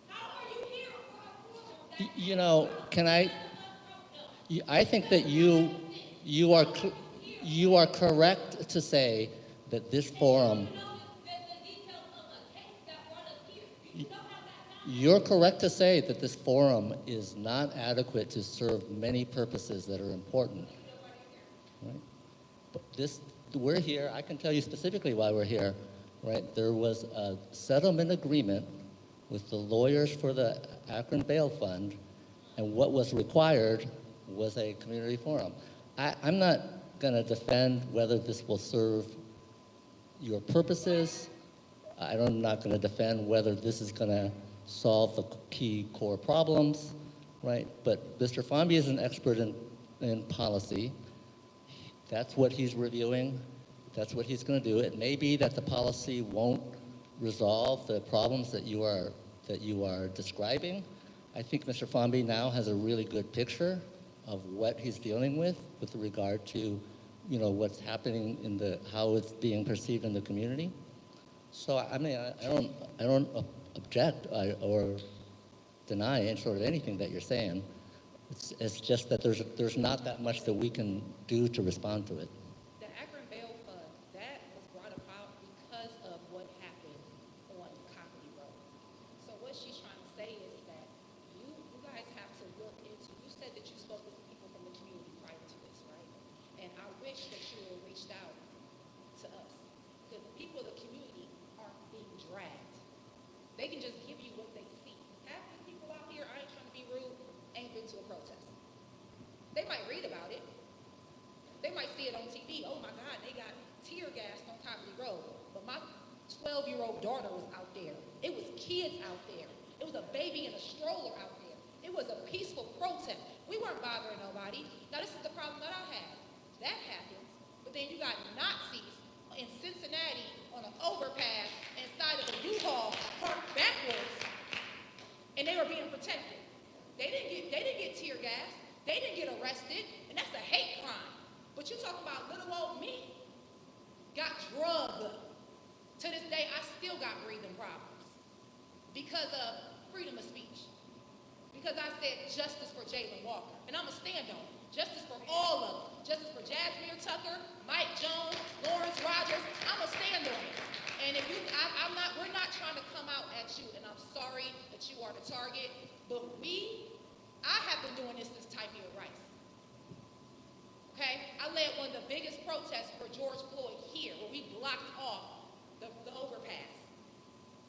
How are you here for a forum that You know, can I? I think that you are you are correct to say that this forum. the details of a case that brought us here? You don't have that knowledge. You're correct to say that this forum is not adequate to serve many purposes that are important. Right? But we're here, I can tell you specifically why we're here, right? There was a settlement agreement with the lawyers for the Akron Bail Fund, and what was required was a community forum. I'm not gonna defend whether this will serve your purposes. I'm not gonna defend whether this is gonna solve the key core problems, right? But Mr. Fomby is an expert in policy. That's what he's reviewing. That's what he's going to do. It may be that the policy won't resolve the problems that you are describing. I think Mr. Fomby now has a really good picture of what he's dealing with regard to, you know, what's happening in how it's being perceived in the community. So I mean, I don't object or deny any sort of anything that you're saying. It's just that there's not that much that we can do to respond to it. The Akron Bail Fund, that was brought about because of what happened on Copley Road. So what she's trying to say is that you guys have to look into, you said that you spoke with people from the community prior to this, right? And I wish that you would have reached out to us. Because the people of the community aren't being dragged. They can just give you what they see. Half the people out here, I ain't trying to be rude, ain't been to a protest. They might read about it. They might see it on TV. Oh my God, they got tear gas on Copley Road. But my 12-year-old daughter was out there. It was kids out there. It was a baby in a stroller out there. It was a peaceful protest. We weren't bothering nobody. Now this is the problem that I have. That happens, but then you got Nazis in Cincinnati on an overpass inside of a U-Haul parked backwards, and they were being protected. They didn't get tear gas. They didn't get arrested, and that's a hate crime. But you talk about little old me got drugged. To this day, I still got breathing problems because of freedom of speech. Because I said justice for Jalen Walker, and I'm gonna stand on it. Justice for all of them. Justice for Jasmine Tucker, Mike Jones, Lawrence Rogers. I'm gonna stand on it. And if we're not trying to come out at you, and I'm sorry that you are the target, but I have been doing this since Tymeer Rice. Okay? I led one of the biggest protests for George Floyd here, where we blocked off the overpass.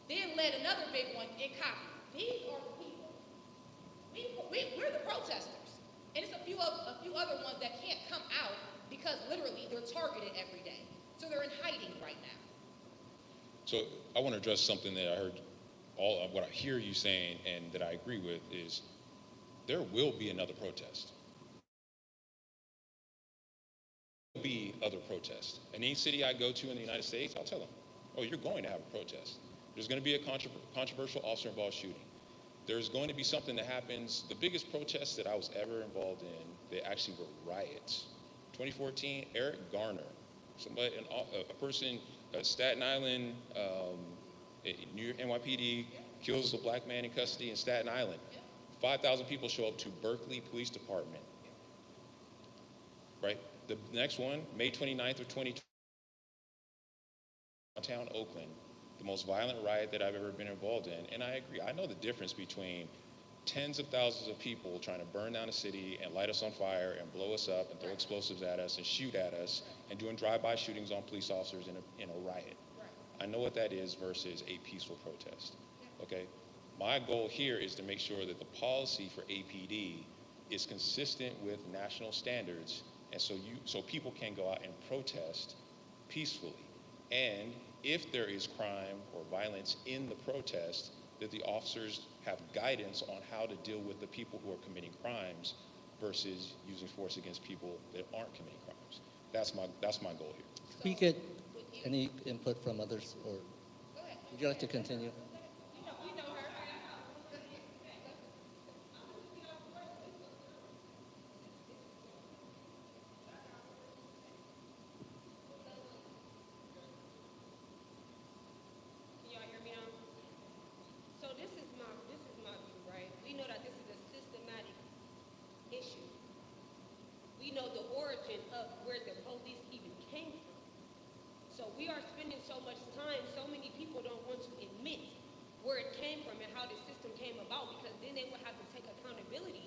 Then led another big one in Copley. These are the people. We're the protesters. And it's a few other ones that can't come out because literally they're targeted every day. So they're in hiding right now. So I want to address something that I heard, all of what I hear you saying and that I agree with is there will be another protest. There will be other protests. In any city I go to in the United States, I'll tell them, oh, you're going to have a protest. There's going to be a controversial officer-involved shooting. There's going to be something that happens. The biggest protest that I was ever involved in, they actually were riots. 2014, Eric Garner, a person, Staten Island, New York NYPD kills a black man in custody in Staten Island. 5,000 people show up to Berkeley Police Department. Right? The next one, May 29th of 2020, downtown Oakland, the most violent riot that I've ever been involved in. And I agree. I know the difference between tens of thousands of people trying to burn down a city and light us on fire and blow us up and throw explosives at us and shoot at us and doing drive-by shootings on police officers in a riot. I know what that is versus a peaceful protest. Okay? My goal here is to make sure that the policy for APD is consistent with national standards, and so people can go out and protest peacefully. And if there is crime or violence in the protest, that the officers have guidance on how to deal with the people who are committing crimes versus using force against people that aren't committing crimes. That's my goal here. If we get any input from others, or would you like to continue? Can y'all hear me now? So this is my view, right? We know that this is a systematic issue. We know the origin of where the police even came from. So we are spending so much time, so many people don't want to admit where it came from and how the system came about, because then they will have to take accountability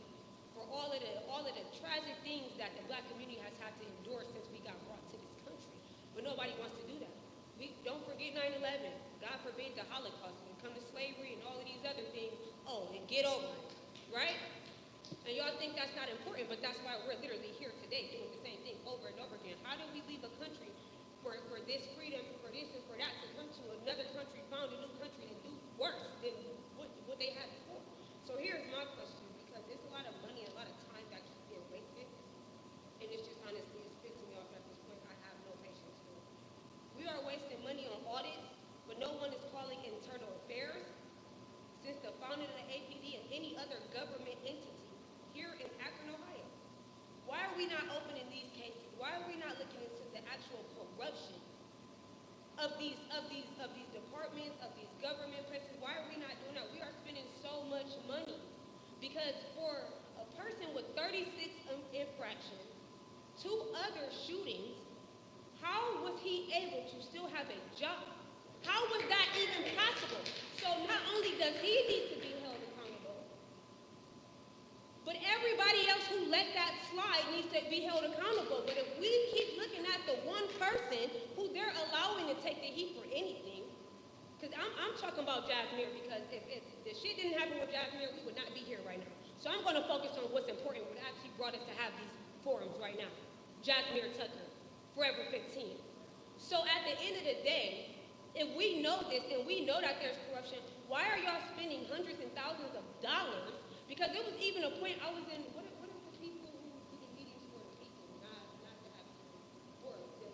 for all of the tragic things that the black community has had to endure since we got brought to this country. But nobody wants to do that. We don't forget 9/11. God forbid the Holocaust. When it comes to slavery and all of these other things, and get over it, right? And y'all think that's not important, but that's why we're literally here today doing the same thing over and over again. How did we leave a country for this freedom, for this and for that, to come to another country, found a new country, and do worse than what they had before? So here's my question, because there's a lot of money and a lot of time that keeps being wasted, and it's just honestly, it's pissing me off at this point. I have no patience for it. We are wasting money on audits, but no one is calling internal affairs. Since the founding of the APD and any other government entity here in Akron, Ohio, why are we not opening these cases? Why are we not looking into the actual corruption of these departments, of these government places? Why are we not doing that? We are spending so much money, because for a person with 36 infractions, 2 other shootings, how was he able to still have a job? How was that even possible? So not only does he need to be held accountable, but everybody else who let that slide needs to be held accountable. But if we keep looking at the one person who they're allowing to take the heat for anything, because I'm talking about Jasmine, because if the shit didn't happen with Jasmine, we would not be here right now. So I'm going to focus on what's important, what actually brought us to have these forums right now. Jasmine Tucker, Forever 15. So at the end of the day, if we know this and we know that there's corruption, why are y'all spending hundreds and thousands of dollars? Because there was even a point I was in, what are the people who do the meetings for the people, not the actual work, the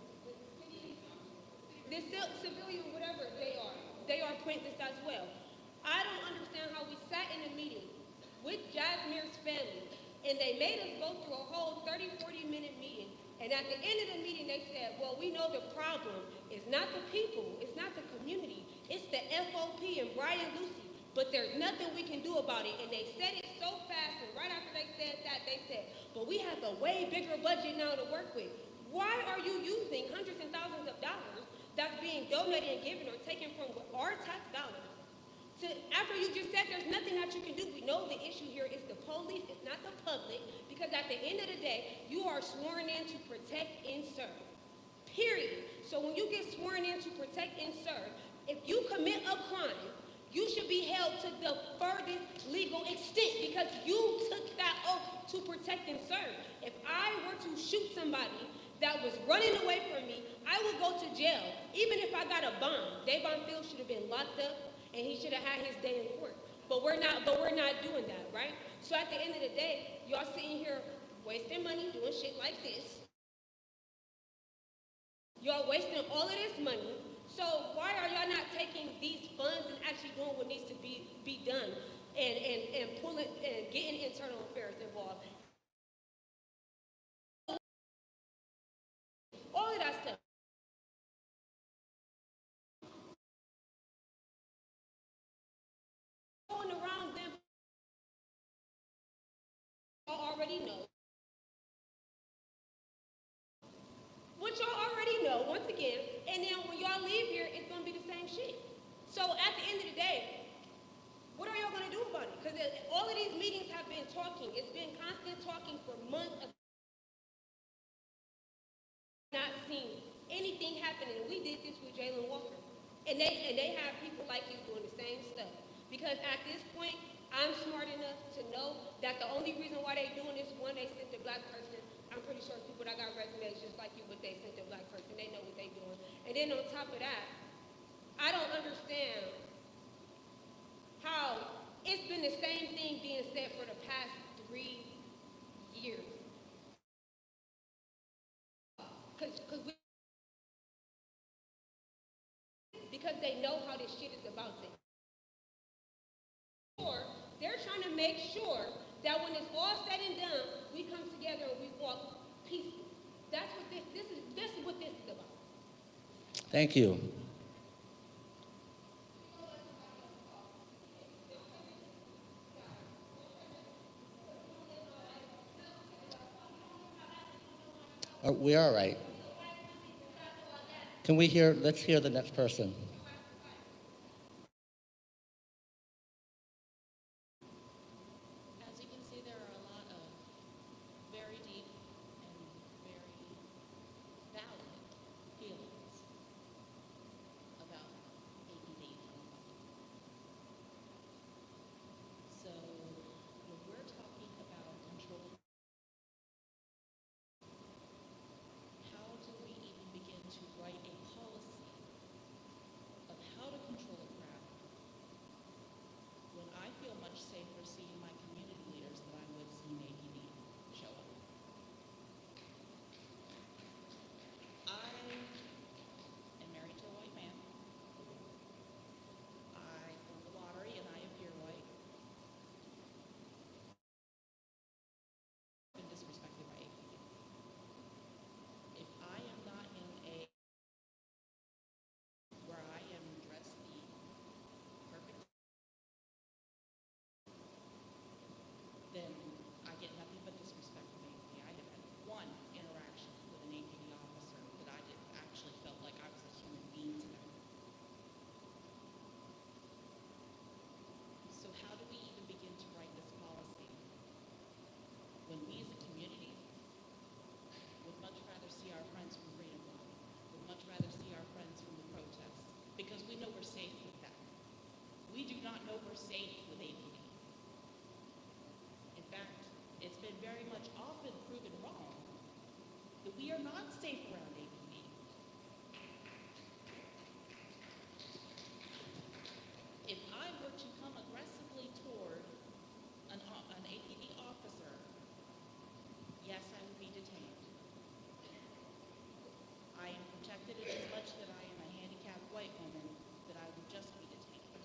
civilian, whatever they are pointless as well. I don't understand how we sat in a meeting with Jasmine's family, and they made us go through a whole 30, 40-minute meeting, and at the end of the meeting, they said, well, we know the problem is not the people, it's not the community, it's the FOP and Brian Lucy, but there's nothing we can do about it. And they said it so fast, and right after they said that, they said, but we have a way bigger budget now to work with. Why are you using hundreds and thousands of dollars that's being donated and given or taken from our tax dollars to, after you just said there's nothing that you can do? We know the issue here is the police, it's not the public, because at the end of the day, you are sworn in to protect and serve, period. So when you get sworn in to protect and serve, if you commit a crime, you should be held to the furthest legal extent, because you took that oath to protect and serve. If I were to shoot somebody that was running away from me, I would go to jail, even if I got a bond. Davon Fields should have been locked up, and he should have had his day in court. But we're not doing that, right? So at the end of the day, y'all sitting here wasting money doing shit like this. Y'all wasting all of this money. So why are y'all not taking these funds and actually doing what needs to be done, and pulling and getting internal affairs involved? All of that stuff. Going around them, y'all already know. What y'all already know, once again, and then when y'all leave here, it's gonna be the same shit. So at the end of the day, what are y'all gonna do about it? Because all of these meetings have been talking. It's been constant talking for months. Not seen anything happening. We did this with Jalen Walker, and they have people like you doing the same stuff. Because at this point, I'm smart enough to know that the only reason why they doing this, one, they sent the black person. I'm pretty sure it's people that got resumes just like you, but they sent the black person. They know what they doing. And then on top of that, I don't understand how it's been the same thing being said for the past 3 years. Because they know how this shit is about to. Or they're trying to make sure that when it's all said and done, we come together and we walk peacefully. That's what this is what this is about. Thank you. We are right. Let's hear the next person. As you can see, there are a lot of very deep and very valid feelings about APD. So when we're talking about control, how do we even begin to write a policy of how to control a crowd when I feel much safer seeing my community leaders than I would seeing APD show up? I am married to a white man. I won the lottery and I appear white. I've been disrespected by APD. If I am not in a where I am dressed the perfect, then I get nothing but disrespect from APD. I have had one interaction with an APD officer that I did actually felt like I was a human being to them. So how do we even begin to write this policy when we as a community would much rather see our friends from Freedom Line, would much rather see our friends from the protests, because we know we're safe with them. We do not know we're safe with APD. In fact, it's been very much often proven wrong that we are not safe around APD. If I were to come aggressively toward an APD officer, yes, I would be detained. I am protected in as much that I am a handicapped white woman that I would just be detained.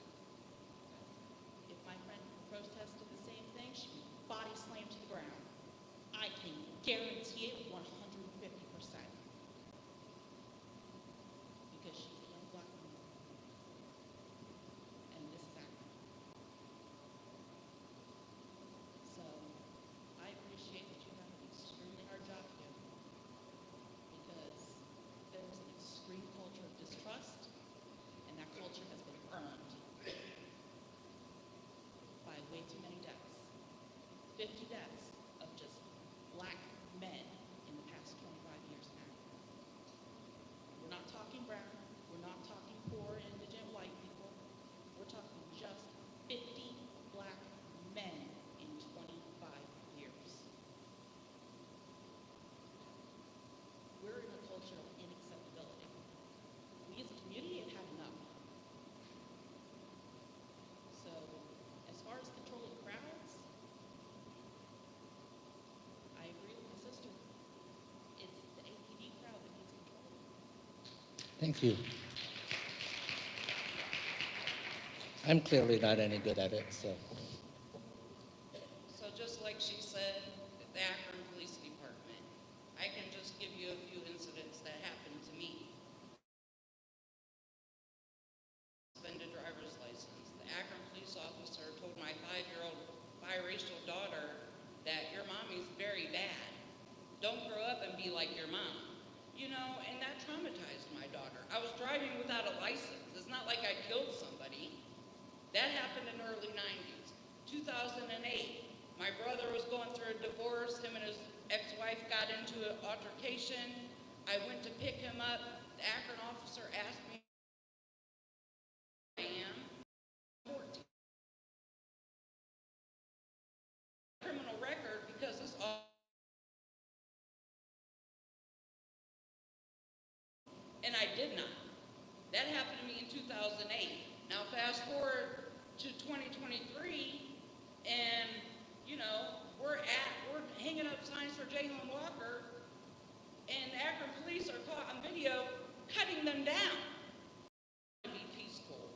If my friend protested the same thing, she would body slam to the ground. I can guarantee it 150%. Because she's a young black woman. And this is Akron. So I appreciate that you have an extremely hard job here, because there is an extreme culture of distrust, and that culture has been earned by way too many deaths. 50 deaths of just black men in the past 25 years now. We're not talking brown, we're not talking poor, indigent white people. We're talking just 50 black men in 25 years. We're in a culture of unacceptability. We as a community have had enough. So, as far as controlling crowds, I agree with my sister. It's the APD crowd that needs control. Thank you. I'm clearly not any good at it, so. So just like she said, the Akron Police Department, I can just give you a few incidents that happened to me. Suspended driver's license. The Akron police officer told my 5-year-old biracial daughter that your mommy's very bad. Don't grow up and be like your mom. You know, and that traumatized my daughter. I was driving without a license. It's not like I killed somebody. That happened in the early 90s. 2008, my brother was going through a divorce. Him and his ex-wife got into an altercation. I went to pick him up. The Akron officer asked me who I am. 14. Criminal record because this all. And I did not. happened to me in 2008. Now fast forward to 2023, and you know, we're hanging up signs for Jalen Walker, and Akron police are caught on video cutting them down. To be peaceful.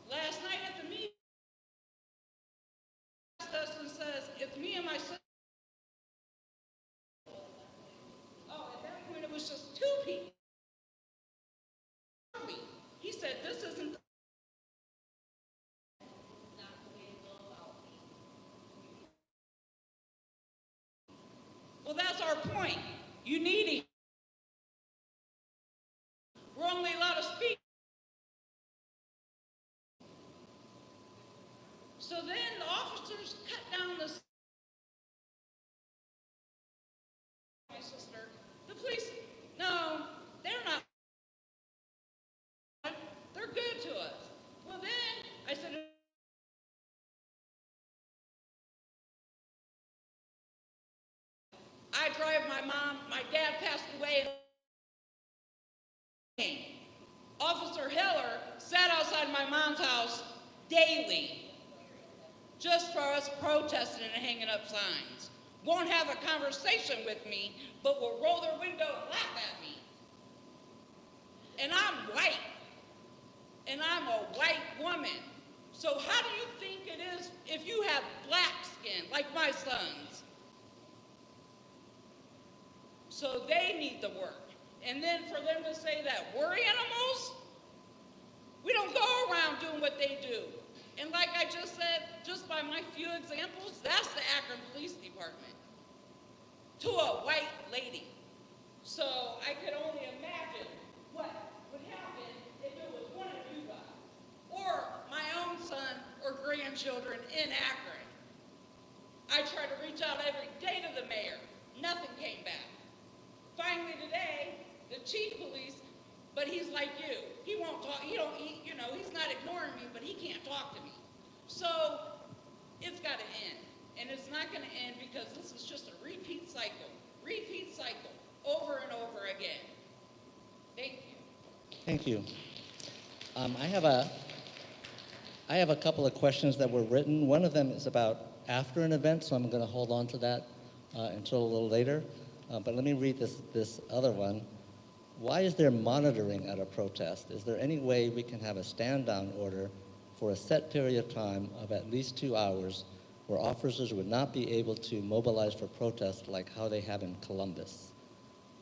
Last night at the meeting, us and says, it's me and my sister. Oh, at that point it was just two people. He said, this isn't well, that's our point. You need it. We're only allowed to speak. So then the officers cut down this. My sister, the police, no, they're not. They're good to us. Well, then I said, I drive my mom, my dad passed away. Officer Heller sat outside my mom's house daily just for us protesting and hanging up signs. Won't have a conversation with me, but will roll their window and laugh at me. And I'm white. And I'm a white woman. So how do you think it is if you have black skin, like my sons? So they need the work. And then for them to say that we're animals, we don't go around doing what they do. And like I just said, just by my few examples, that's the Akron Police Department to a white lady. So I could only imagine what would happen if it was one of you guys, or my own son or grandchildren in Akron. I tried to reach out every day to the mayor. Nothing came back. Finally today, the chief police, but he's like you. He won't talk, he's not ignoring me, but he can't talk to me. So it's got to end. And it's not going to end because this is just a repeat cycle, over and over again. Thank you. Thank you. I have a couple of questions that were written. One of them is about after an event, so I'm going to hold on to that until a little later. But let me read this other one. Why is there monitoring at a protest? Is there any way we can have a stand-down order for a set period of time of at least 2 hours where officers would not be able to mobilize for protest like how they have in Columbus?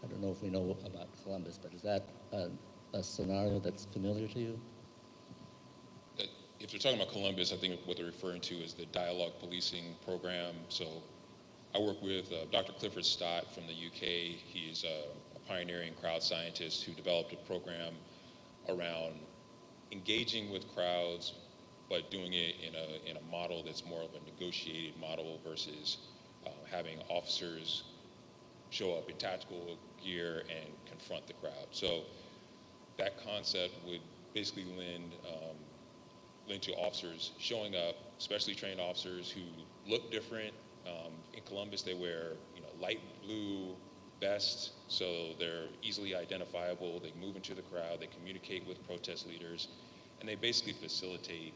I don't know if we know about Columbus, but is that a scenario that's familiar to you? If they're talking about Columbus, I think what they're referring to is the dialogue policing program. So I work with Dr. Clifford Stott from the UK. He's a pioneering crowd scientist who developed a program around engaging with crowds, but doing it in a model that's more of a negotiated model versus having officers show up in tactical gear and confront the crowd. So that concept would basically lend to officers showing up, especially trained officers who look different. In Columbus, they wear light blue vests, so they're easily identifiable. They move into the crowd, they communicate with protest leaders, and they basically facilitate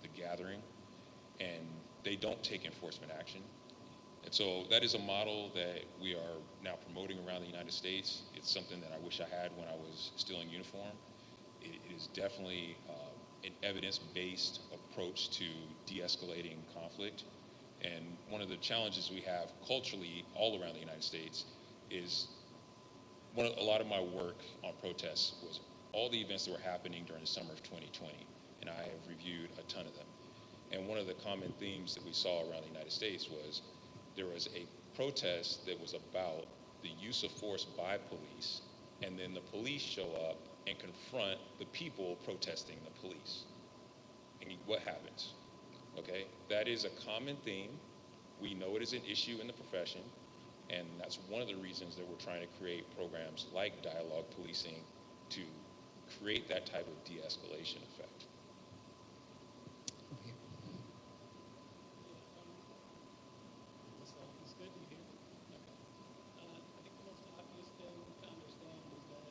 the gathering, and they don't take enforcement action. And so that is a model that we are now promoting around the United States. It's something that I wish I had when I was still in uniform. It is definitely an evidence-based approach to de-escalating conflict. And one of the challenges we have culturally all around the United States is a lot of my work on protests was all the events that were happening during the summer of 2020, and I have reviewed a ton of them. And one of the common themes that we saw around the United States was there was a protest that was about the use of force by police, and then the police show up and confront the people protesting the police. And what happens? Okay, that is a common theme. We know it is an issue in the profession, and that's one of the reasons that we're trying to create programs like dialogue policing to create that type of de-escalation effect. It's good to hear. I think the most obvious thing to understand is that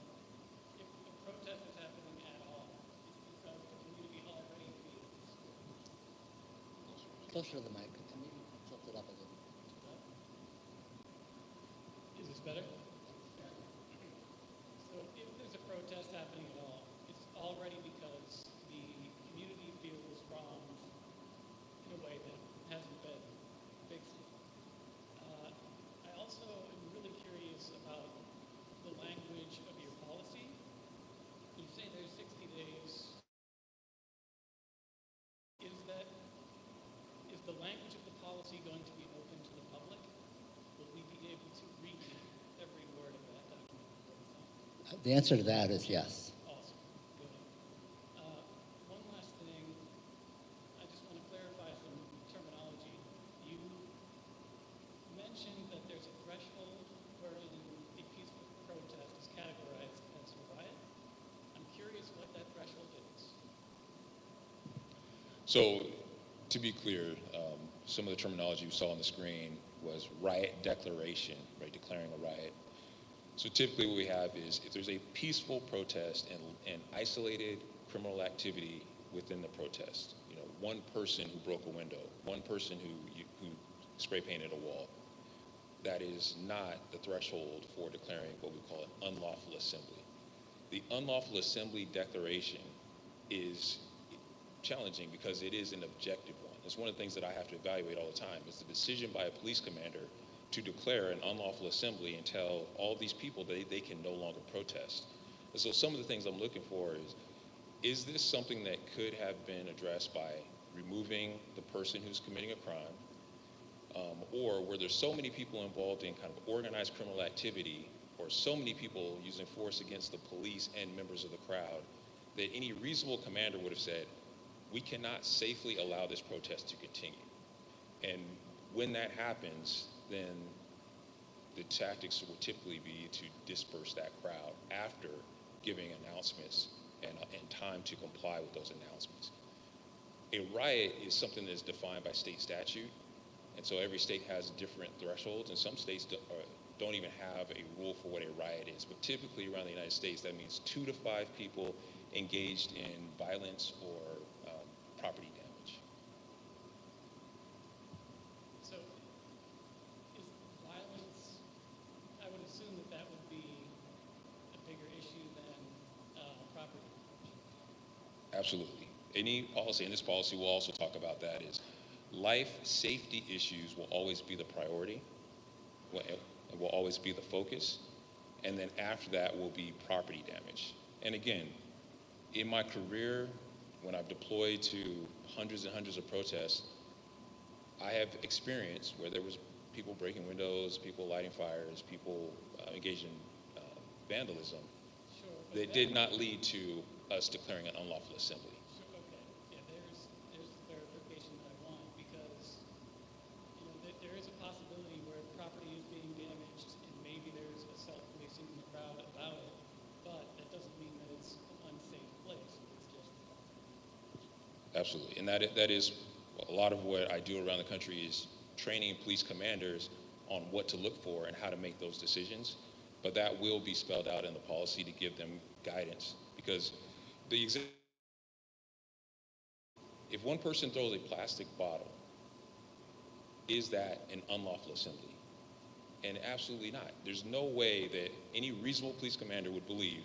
if closer to the mic. Can you tilt it up a little? Is this better? So if there's a protest happening at all, it's already because the community feels wronged in a way that hasn't been fixed. I also am really curious about the language of your policy. You say there's 60 days. Is the language of the policy going to be open to the public? Will we be able to read every word of that document before it's signed? The answer to that is yes. Awesome. Good. One last thing. I just want to clarify some terminology. You mentioned that there's a threshold wherein a peaceful protest is categorized as a riot. I'm curious what that threshold is. So, to be clear, some of the terminology you saw on the screen was riot declaration, right, declaring a riot. So typically what we have is if there's a peaceful protest and isolated criminal activity within the protest, you know, one person who broke a window, one person who spray painted a wall, that is not the threshold for declaring what we call an unlawful assembly. The unlawful assembly declaration is challenging because it is an objective one. It's one of the things that I have to evaluate all the time is the decision by a police commander to declare an unlawful assembly and tell all these people that they can no longer protest. And so some of the things I'm looking for is this something that could have been addressed by removing the person who's committing a crime, or were there so many people involved in kind of organized criminal activity, or so many people using force against the police and members of the crowd, that any reasonable commander would have said, we cannot safely allow this protest to continue. And when that happens, then the tactics would typically be to disperse that crowd after giving announcements and time to comply with those announcements. A riot is something that is defined by state statute, and so every state has different thresholds, and some states don't even have a rule for what a riot is. But typically around the United States, that means 2 to 5 people engaged in violence or property damage. So is violence, I would assume that would be a bigger issue than property damage. Absolutely. Any policy, and this policy will also talk about that, is life safety issues will always be the priority, will always be the focus, and then after that will be property damage. And again, in my career, when I've deployed to hundreds and hundreds of protests, I have experienced where there was people breaking windows, people lighting fires, people engaged in vandalism. Sure. That did not lead to us declaring an unlawful assembly. Sure, okay. Yeah, there's the clarification that I want because, you know, there is a possibility where property is being damaged and maybe there's a self-policing in the crowd about it, but that doesn't mean that it's an unsafe place. It's just Absolutely, and that is a lot of what I do around the country is training police commanders on what to look for and how to make those decisions. But that will be spelled out in the policy to give them guidance because if one person throws a plastic bottle, is that an unlawful assembly? And absolutely not. There's no way that any reasonable police commander would believe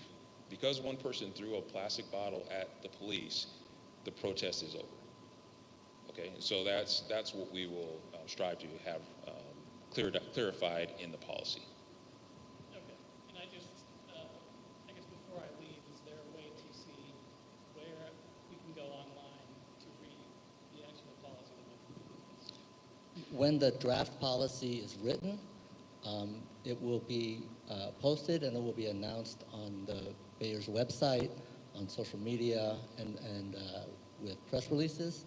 because one person threw a plastic bottle at the police, the protest is over. Okay, and so that's what we will strive to have clarified in the policy. okay. And I just, I guess before I leave, is there a way to see where we can go online to read the actual policy that we When the draft policy is written, it will be posted and it will be announced on the Bayer's website, on social media, and with press releases.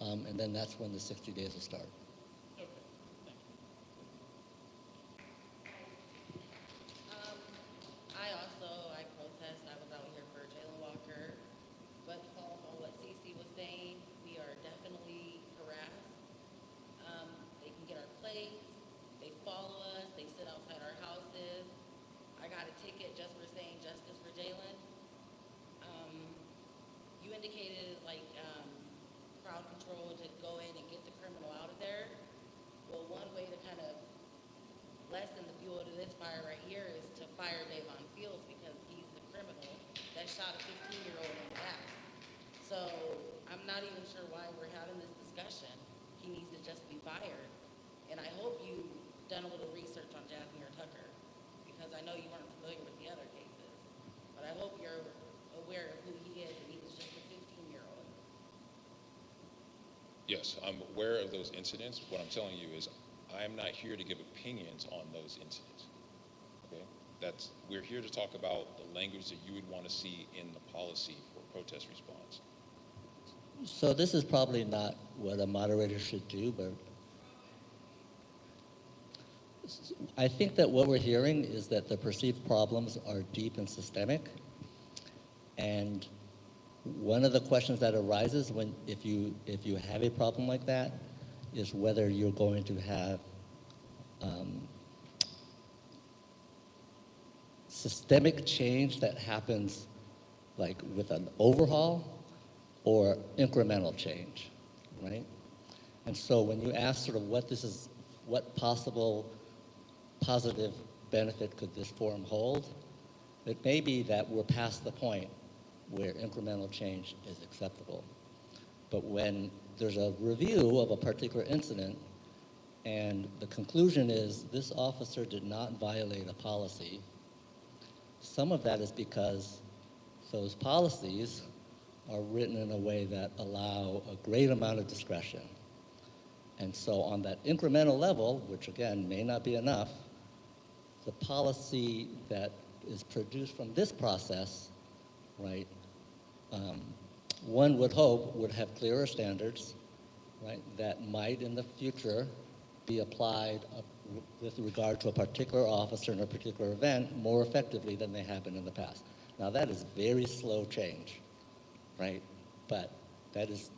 And then that's when the 60 days will start. Okay, thank you. I protest. I was out here for Jalen Walker. But following on what Cece was saying, we are definitely harassed. They can get our plates. They follow us. They sit outside our houses. I got a ticket just for saying justice for Jalen. You indicated crowd control to go in and get the criminal shot a 15-year-old in the back. So I'm not even sure why we're having this discussion. He needs to just be fired. And I hope you've done a little research on Jasmine Tucker, because I know you weren't familiar with the other cases. But I hope you're aware of who he is, and he was just a 15-year-old. Yes, I'm aware of those incidents. What I'm telling you is I am not here to give opinions on those incidents. Okay? We're here to talk about the language that you would want to see in the policy for protest response. So this is probably not what a moderator should do, but I think that what we're hearing is that the perceived problems are deep and systemic. And one of the questions that arises if you have a problem like that is whether you're going to have systemic change that happens like with an overhaul or incremental change, right? And so when you ask sort of what possible positive benefit could this forum hold, it may be that we're past the point where incremental change is acceptable. But when there's a review of a particular incident and the conclusion is this officer did not violate a policy, some of that is because those policies are written in a way that allow a great amount of discretion. And so on that incremental level, which again may not be enough, the policy that is produced from this process, right, one would hope would have clearer standards, right, that might in the future be applied with regard to a particular officer in a particular event more effectively than they have been in the past. Now that is very slow change, right? But that is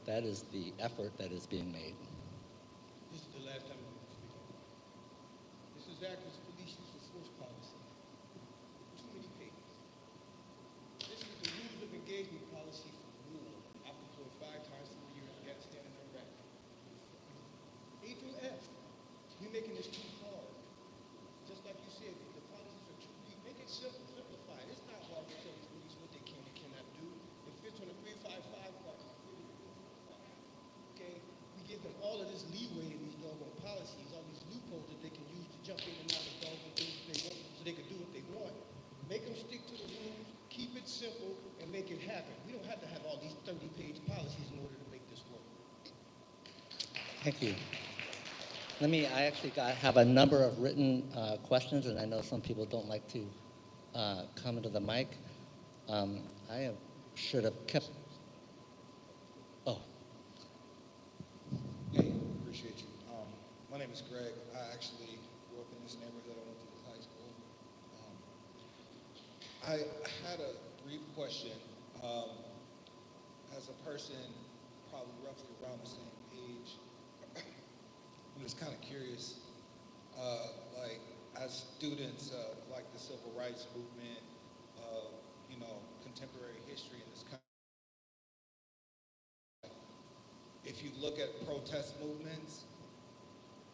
the effort that is being made. This is the last time I'm going to speak on it. This is Akron's police use of force policy. Too many pages. This is the rules of engagement policy for war. I've deployed 5 times through the year in Afghanistan and Iraq. A through F. We're making this too hard. Just like you said, the policies are too deep. Make it simple, simplify it. It's not hard to tell the police what they can and cannot do. It fits on a 355 button. Okay? We give them all of this leeway in these doggone policies, all these loopholes that they can use to jump in and out of doggone things they want, so they can do what they want. Make them stick to the rules, keep it simple, and make it happen. We don't have to have all these 30-page policies in order to make this work. Thank you. I actually have a number of written questions, and I know some people don't like to come into the mic. Should have kept, oh. Hey, appreciate you. My name is Greg. I actually grew up in this neighborhood. I went to this high school. I had a brief question. As a person probably roughly around the same age, I'm just kind of curious, like as students of like the civil rights movement, of contemporary history in this country, if you look at protest movements,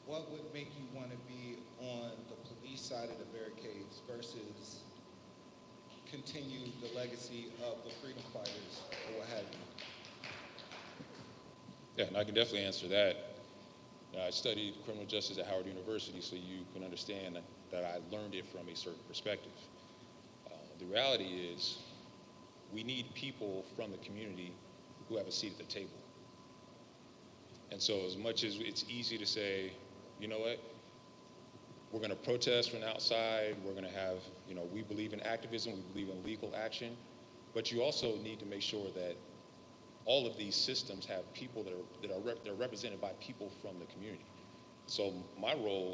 what would make you want to be on the police side of the barricades versus continue the legacy of the freedom fighters or what have you? Yeah, and I can definitely answer that. I studied criminal justice at Howard University, so you can understand that I learned it from a certain perspective. The reality is we need people from the community who have a seat at the table. And so as much as it's easy to say, you know what, we're going to protest from outside, we're going to have, we believe in activism, we believe in legal action, but you also need to make sure that all of these systems have people that are represented by people from the community. So my goal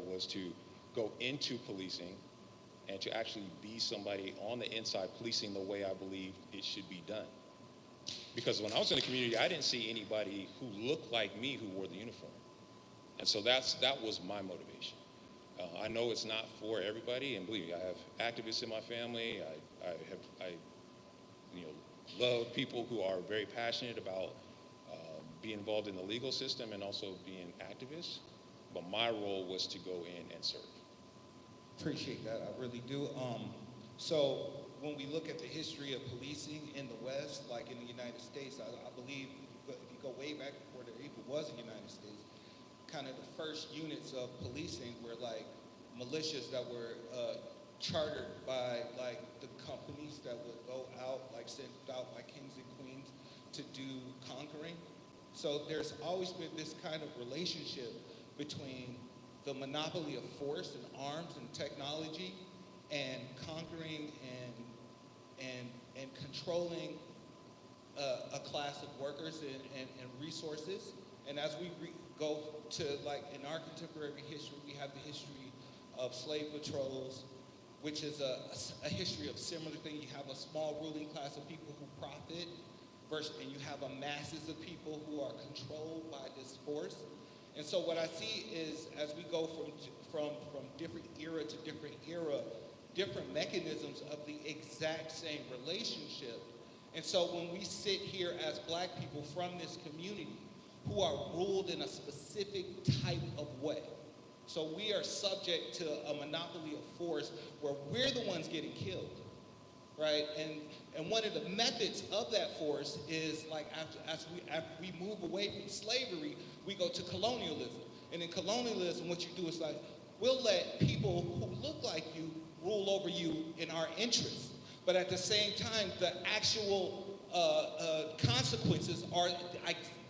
was to go into policing and to actually be somebody on the inside policing the way I believe it should be done. Because when I was in the community, I didn't see anybody who looked like me who wore the uniform. And so that was my motivation. I know it's not for everybody, and believe me, I have activists in my family. I love people who are very passionate about being involved in the legal system and also being activists. But my role was to go in and serve. Appreciate that, I really do. So when we look at the history of policing in the West, like in the United States, I believe if you go way back before there even was a United States, kind of the first units of policing were like militias that were chartered by like the companies that would go out, like sent out by kings and queens to do conquering. So there's always been this kind of relationship between the monopoly of force and arms and technology and conquering and controlling a class of workers and resources. And as we go to, like, in our contemporary history, we have the history of slave patrols, which is a history of similar thing. You have a small ruling class of people who profit, and you have a masses of people who are controlled by this force. And so what I see is, as we go from different era to different era, different mechanisms of the exact same relationship. And so when we sit here as Black people from this community who are ruled in a specific type of way, so we are subject to a monopoly of force where we're the ones getting killed, right? And one of the methods of that force is, like, after we move away from slavery, we go to colonialism. And in colonialism, what you do is, like, we'll let people who look like you rule over you in our interests. But at the same time, the actual consequences are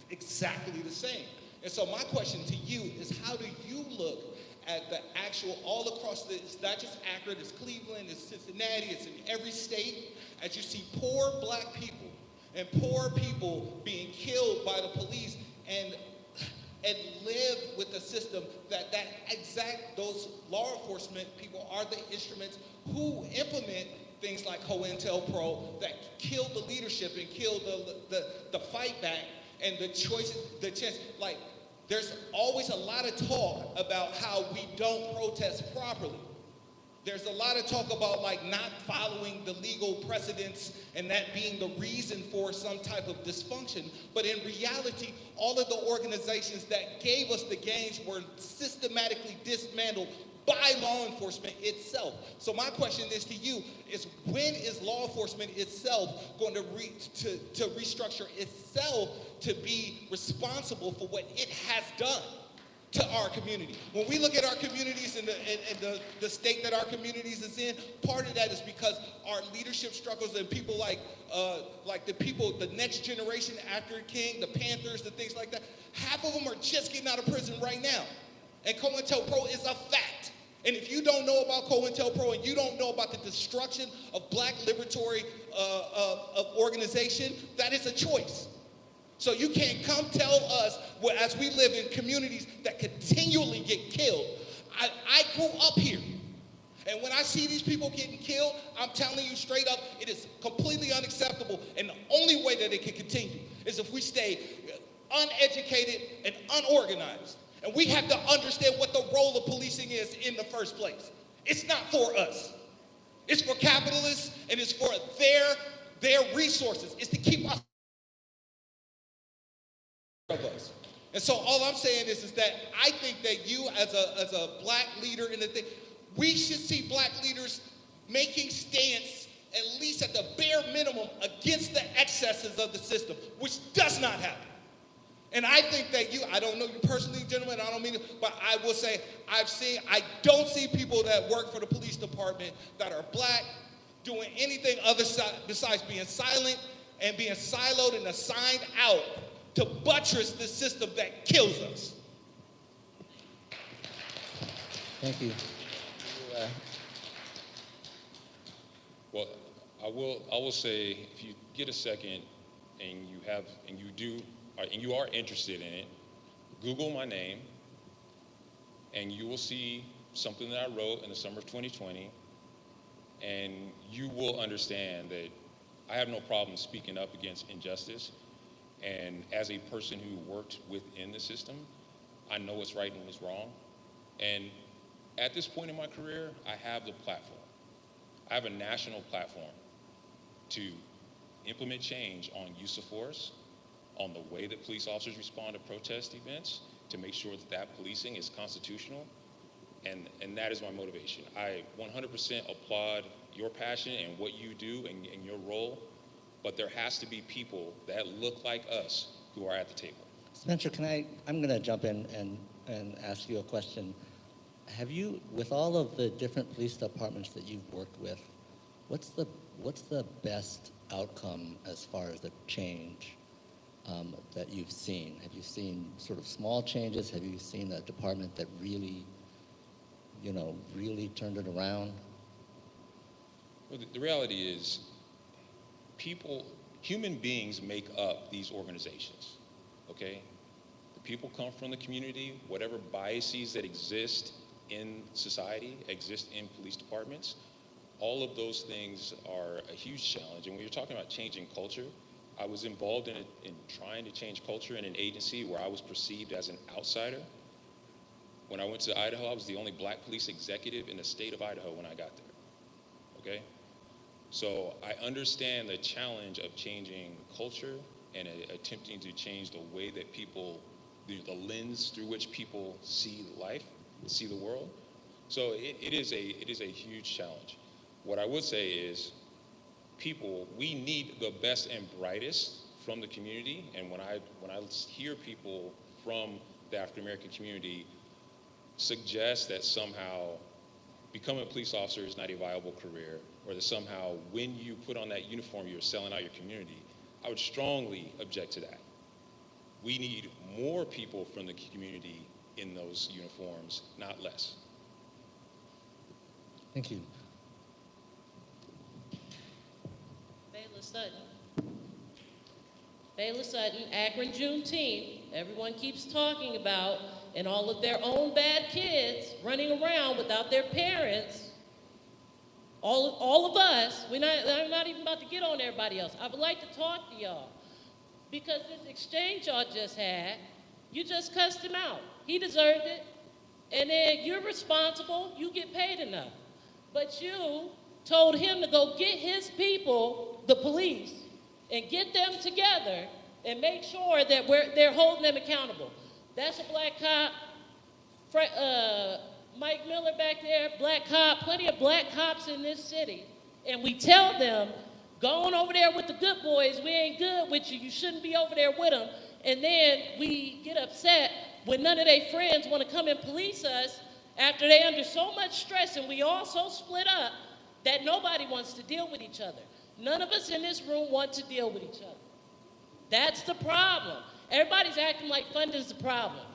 exactly the same. And so my question to you is, how do you look at the actual, all across it's not just Akron, it's Cleveland, it's Cincinnati, it's in every state, as you see poor Black people and poor people being killed by the police and live with a system those law enforcement people are the instruments who implement things like COINTELPRO that kill the leadership and kill the fight back and the choices, the chance. Like, there's always a lot of talk about how we don't protest properly. There's a lot of talk about, like, not following the legal precedents and that being the reason for some type of dysfunction. But in reality, all of the organizations that gave us the gains were systematically dismantled by law enforcement itself. So my question is to you, is when is law enforcement itself going to restructure itself to be responsible for what it has done to our community? When we look at our communities and the state that our communities is in, part of that is because our leadership struggles and people like the next generation after King, the Panthers, the things like that, half of them are just getting out of prison right now. And COINTELPRO is a fact. And if you don't know about COINTELPRO and you don't know about the destruction of Black liberatory organization, that is a choice. So you can't come tell us, as we live in communities that continually get killed. I grew up here. And when I see these people getting killed, I'm telling you straight up, it is completely unacceptable. And the only way that it can continue is if we stay uneducated and unorganized. And we have to understand what the role of policing is in the first place. It's not for us. It's for capitalists, and it's for their resources. It's to keep us of us. And so all I'm saying is that I think that you, as a Black leader in the thing, we should see Black leaders making stance, at least at the bare minimum, against the excesses of the system, which does not happen. And I think that I don't know you personally, gentlemen, I don't mean it, but I will say, I don't see people that work for the police department that are Black doing anything other besides being silent and being siloed and assigned out to buttress the system that kills us. Thank you. Well, I will say, if you get a second and you are interested in it, Google my name, and you will see something that I wrote in the summer of 2020, and you will understand that I have no problem speaking up against injustice. And as a person who worked within the system, I know what's right and what's wrong. And at this point in my career, I have the platform. I have a national platform to implement change on use of force, on the way that police officers respond to protest events, to make sure that policing is constitutional. And that is my motivation. I 100% applaud your passion and what you do and your role, but there has to be people that look like us who are at the table. Spencer, I'm going to jump in and ask you a question. Have you, with all of the different police departments that you've worked with, what's the best outcome as far as the change that you've seen? Have you seen sort of small changes? Have you seen a department that really, really turned it around? Well, the reality is human beings make up these organizations, okay? The people come from the community, whatever biases that exist in society, exist in police departments. All of those things are a huge challenge. And when you're talking about changing culture, I was involved in trying to change culture in an agency where I was perceived as an outsider. When I went to Idaho, I was the only black police executive in the state of Idaho when I got there, okay? So I understand the challenge of changing culture and attempting to change the way that people, the lens through which people see life, see the world. So it is a huge challenge. What I would say is, we need the best and brightest from the community, and when I hear people from the African American community suggest that somehow becoming a police officer is not a viable career, or that somehow when you put on that uniform you're selling out your community, I would strongly object to that. We need more people from the community in those uniforms, not less. Thank you. Bayla Sutton, Akron Juneteenth, everyone keeps talking about, and all of their own bad kids running around without their parents. All of us, I'm not even about to get on everybody else. I would like to talk to y'all, because this exchange y'all just had, you just cussed him out. He deserved it, and then you're responsible, you get paid enough. But you told him to go get his people, the police, and get them together and make sure that they're holding them accountable. That's a black cop. Mike Miller back there, black cop, plenty of black cops in this city. And we tell them, go on over there with the good boys. We ain't good with you. You shouldn't be over there with them. And then we get upset when none of their friends want to come and police us after they under so much stress and we all so split up that nobody wants to deal with each other. None of us in this room want to deal with each other. That's the problem. Everybody's acting like funding's the problem.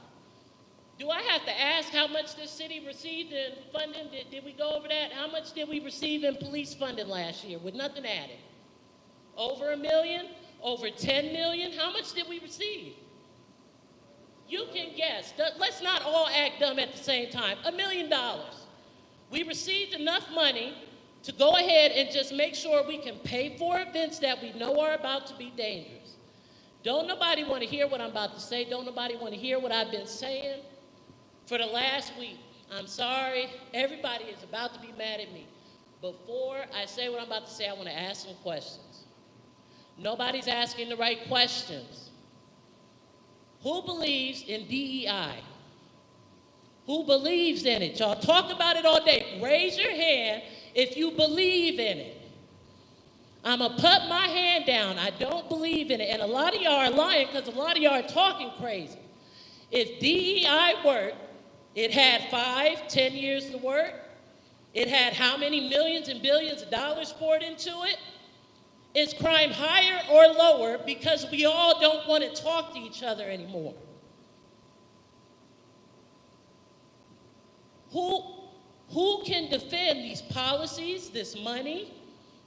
Do I have to ask how much this city received in funding? Did we go over that? How much did we receive in police funding last year with nothing added? Over $1 million? Over 10 million? How much did we receive? You can guess. Let's not all act dumb at the same time. $1 million. We received enough money to go ahead and just make sure we can pay for events that we know are about to be dangerous. Don't nobody want to hear what I'm about to say. Don't nobody want to hear what I've been saying for the last week. I'm sorry. Everybody is about to be mad at me. Before I say what I'm about to say, I want to ask some questions. Nobody's asking the right questions. Who believes in DEI? Who believes in it? Y'all talk about it all day. Raise your hand if you believe in it. I'm going to put my hand down. I don't believe in it. And a lot of y'all are lying because a lot of y'all are talking crazy. If DEI worked, it had 5, 10 years to work. It had how many millions and billions of dollars poured into it? Is crime higher or lower because we all don't want to talk to each other anymore? Who can defend these policies, this money,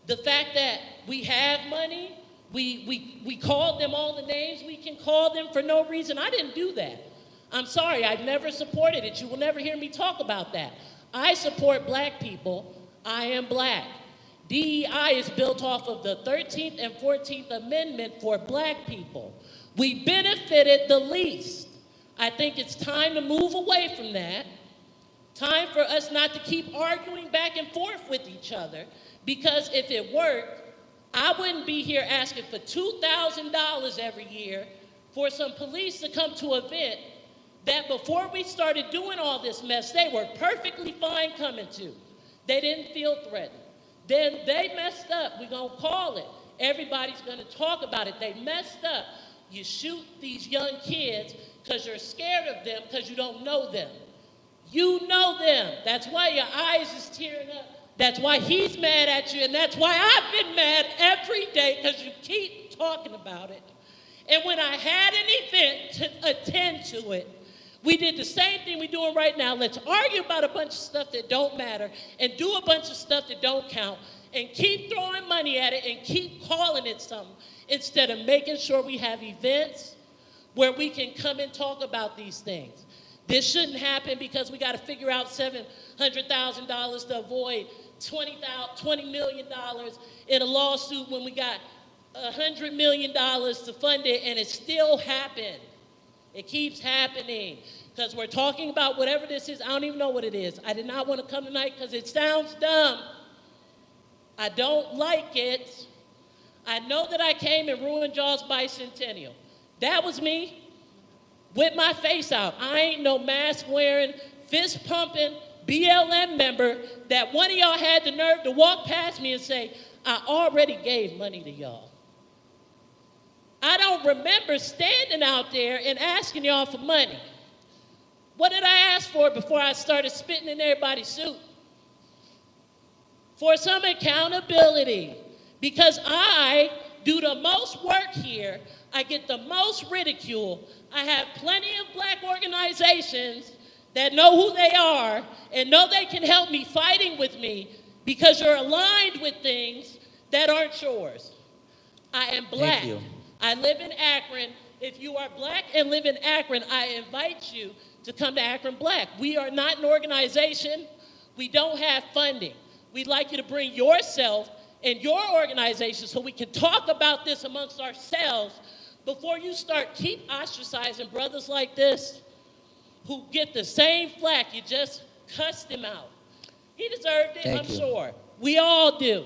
the fact that we have money, we called them all the names we can call them for no reason? I didn't do that. I'm sorry, I've never supported it. You will never hear me talk about that. I support black people. I am black. DEI is built off of the 13th and 14th Amendment for black people. We benefited the least. I think it's time to move away from that. Time for us not to keep arguing back and forth with each other, because if it worked, I wouldn't be here asking for $2,000 every year for some police to come to an event that before we started doing all this mess, they were perfectly fine coming to. They didn't feel threatened. Then they messed up. We're going to call it. Everybody's going to talk about it. They messed up. You shoot these young kids because you're scared of them because you don't know them. You know them. That's why your eyes is tearing up. That's why he's mad at you, and that's why I've been mad every day because you keep talking about it. And when I had an event to attend to it, we did the same thing we're doing right now. Let's argue about a bunch of stuff that don't matter and do a bunch of stuff that don't count and keep throwing money at it and keep calling it something instead of making sure we have events where we can come and talk about these things. This shouldn't happen because we got to figure out $700,000 to avoid $20 million in a lawsuit when we got $100 million to fund it, and it still happened. It keeps happening because we're talking about whatever this is. I don't even know what it is. I did not want to come tonight because it sounds dumb. I don't like it. I know that I came and ruined y'all's bicentennial. That was me with my face out. I ain't no mask wearing, fist pumping BLM member that one of y'all had the nerve to walk past me and say, I already gave money to y'all. I don't remember standing out there and asking y'all for money. What did I ask for before I started spitting in everybody's suit? For some accountability. Because I do the most work here. I get the most ridicule. I have plenty of black organizations that know who they are and know they can help me fighting with me because you're aligned with things that aren't yours. I am black. Thank you. I live in Akron. If you are black and live in Akron, I invite you to come to Akron Black. We are not an organization. We don't have funding. We'd like you to bring yourself and your organization so we can talk about this amongst ourselves before you start keep ostracizing brothers like this who get the same flack. You just cussed him out. He deserved it, Thank I'm you. sure. We all do.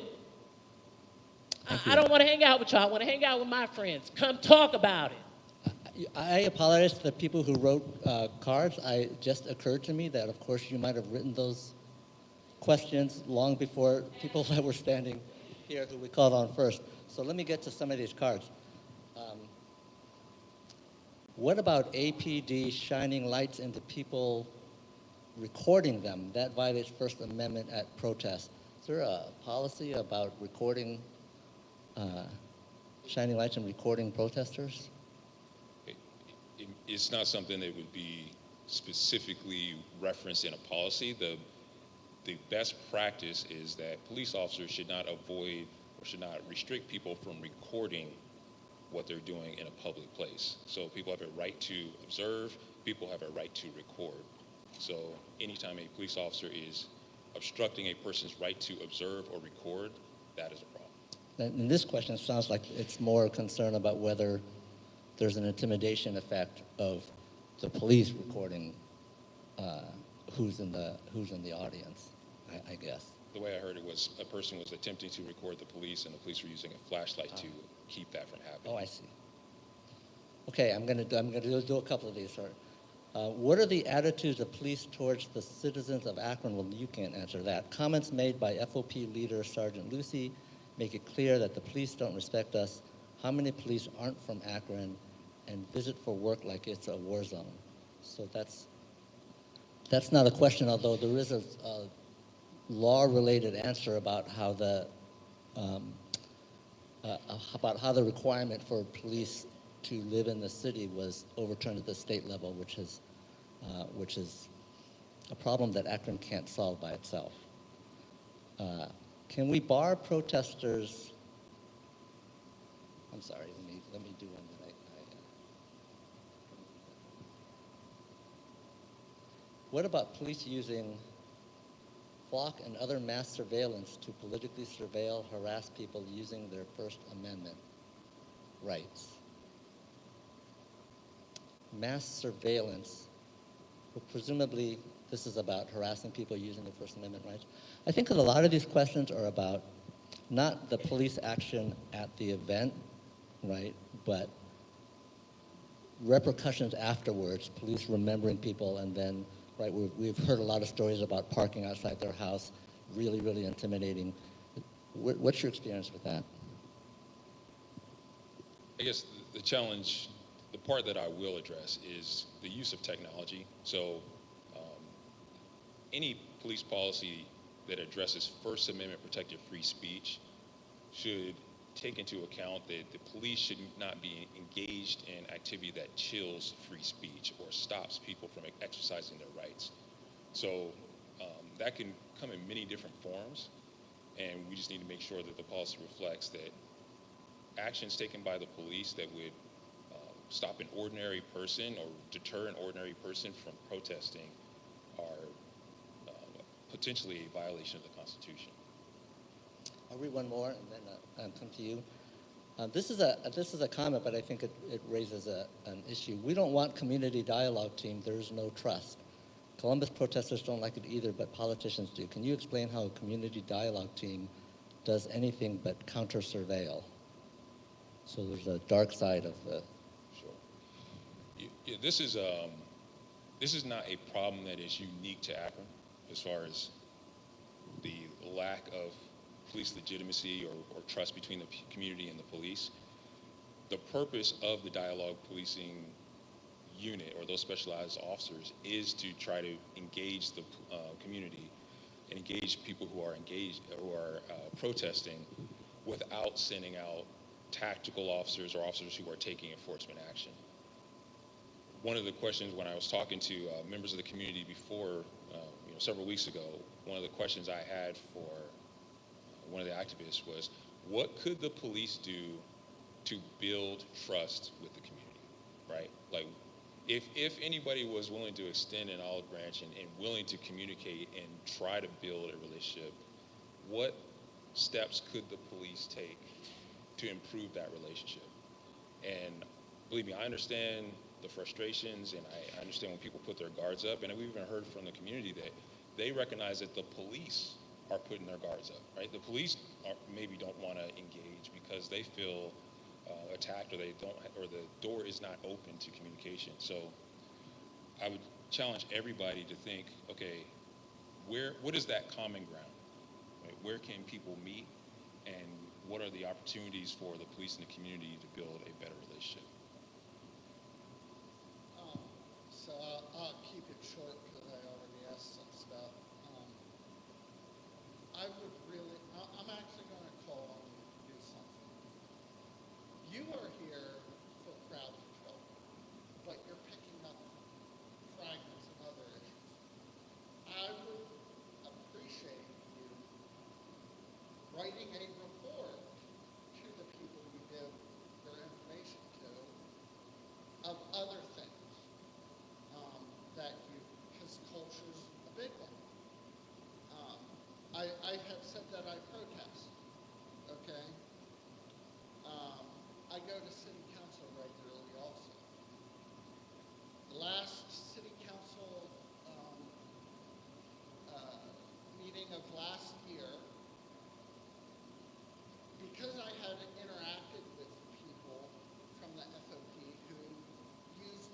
I you. don't want to hang out with y'all. I want to hang out with my friends. Come talk about it. I apologize to the people who wrote cards. It just occurred to me that, of course, you might have written those questions long before people that were standing here who we called on first. So let me get to some of these cards. What about APD shining lights into people recording them? That violates First Amendment at protests. Is there a policy about recording, shining lights and recording protesters? It's not something that would be specifically referenced in a policy. The best practice is that police officers should not avoid or should not restrict people from recording what they're doing in a public place. So people have a right to observe, people have a right to record. So anytime a police officer is obstructing a person's right to observe or record, that is a problem. In this question, it sounds like it's more a concern about whether there's an intimidation effect of the police recording who's in the audience, I guess. The way I heard it was a person was attempting to record the police and the police were using a flashlight to keep that from happening. Oh, I see. Okay, I'm gonna do a couple of these. Sorry. What are the attitudes of police towards the citizens of Akron? Well, you can't answer that. Comments made by FOP leader Sergeant Lucy make it clear that the police don't respect us. How many police aren't from Akron and visit for work like it's a war zone? So that's not a question, although there is a law-related answer about how the requirement for police to live in the city was overturned at the state level, which is a problem that Akron can't solve by itself. Can we bar protesters? I'm sorry. Let me do one that I What about police using flock and other mass surveillance to politically surveil, harass people using their First Amendment rights? Mass surveillance, well, presumably this is about harassing people using their First Amendment rights. I think that a lot of these questions are about not the police action at the event, right, but repercussions afterwards, police remembering people, and then, right, we've heard a lot of stories about parking outside their house, really, really intimidating. What's your experience with that? I guess the challenge, the part that I will address is the use of technology. So any police policy that addresses First Amendment protected free speech should take into account that the police should not be engaged in activity that chills free speech or stops people from exercising their rights. So that can come in many different forms, and we just need to make sure that the policy reflects that actions taken by the police that would stop an ordinary person or deter an ordinary person from protesting are potentially a violation of the Constitution. I'll read one more and then come to you. This is a comment, but I think it raises an issue. We don't want community dialogue team. There's no trust. Columbus protesters don't like it either, but politicians do. Can you explain how a community dialogue team does anything but counter-surveil? So there's a dark side of the... Sure. Yeah, this is not a problem that is unique to Akron as far as the lack of police legitimacy or trust between the community and the police. The purpose of the dialogue policing unit or those specialized officers is to try to engage the community and engage people who are protesting without sending out tactical officers or officers who are taking enforcement action. One of the questions when I was talking to members of the community before, several weeks ago, one of the questions I had for one of the activists was, what could the police do to build trust with the community, right? Like, if anybody was willing to extend an olive branch and willing to communicate and try to build a relationship, what steps could the police take to improve that relationship? And believe me, I understand the frustrations, and I understand when people put their guards up, and we've even heard from the community that they recognize that the police are putting their guards up, right? The police maybe don't want to engage because they feel attacked, or the door is not open to communication. So I would challenge everybody to think, okay, what is that common ground? Right? Where can people meet, and what are the opportunities for the police and the community to build a better relationship? So I'll keep it short because I already asked some stuff. I'm actually going to call on you to do something. You are here for crowd control, but you're picking up fragments of other issues. I would appreciate you writing a report to the people you give your information to of other things because culture's a big one. I have said that I protest, okay? I go to city council regularly also. The last city council meeting of last year, because I had interacted with people from the FOP who use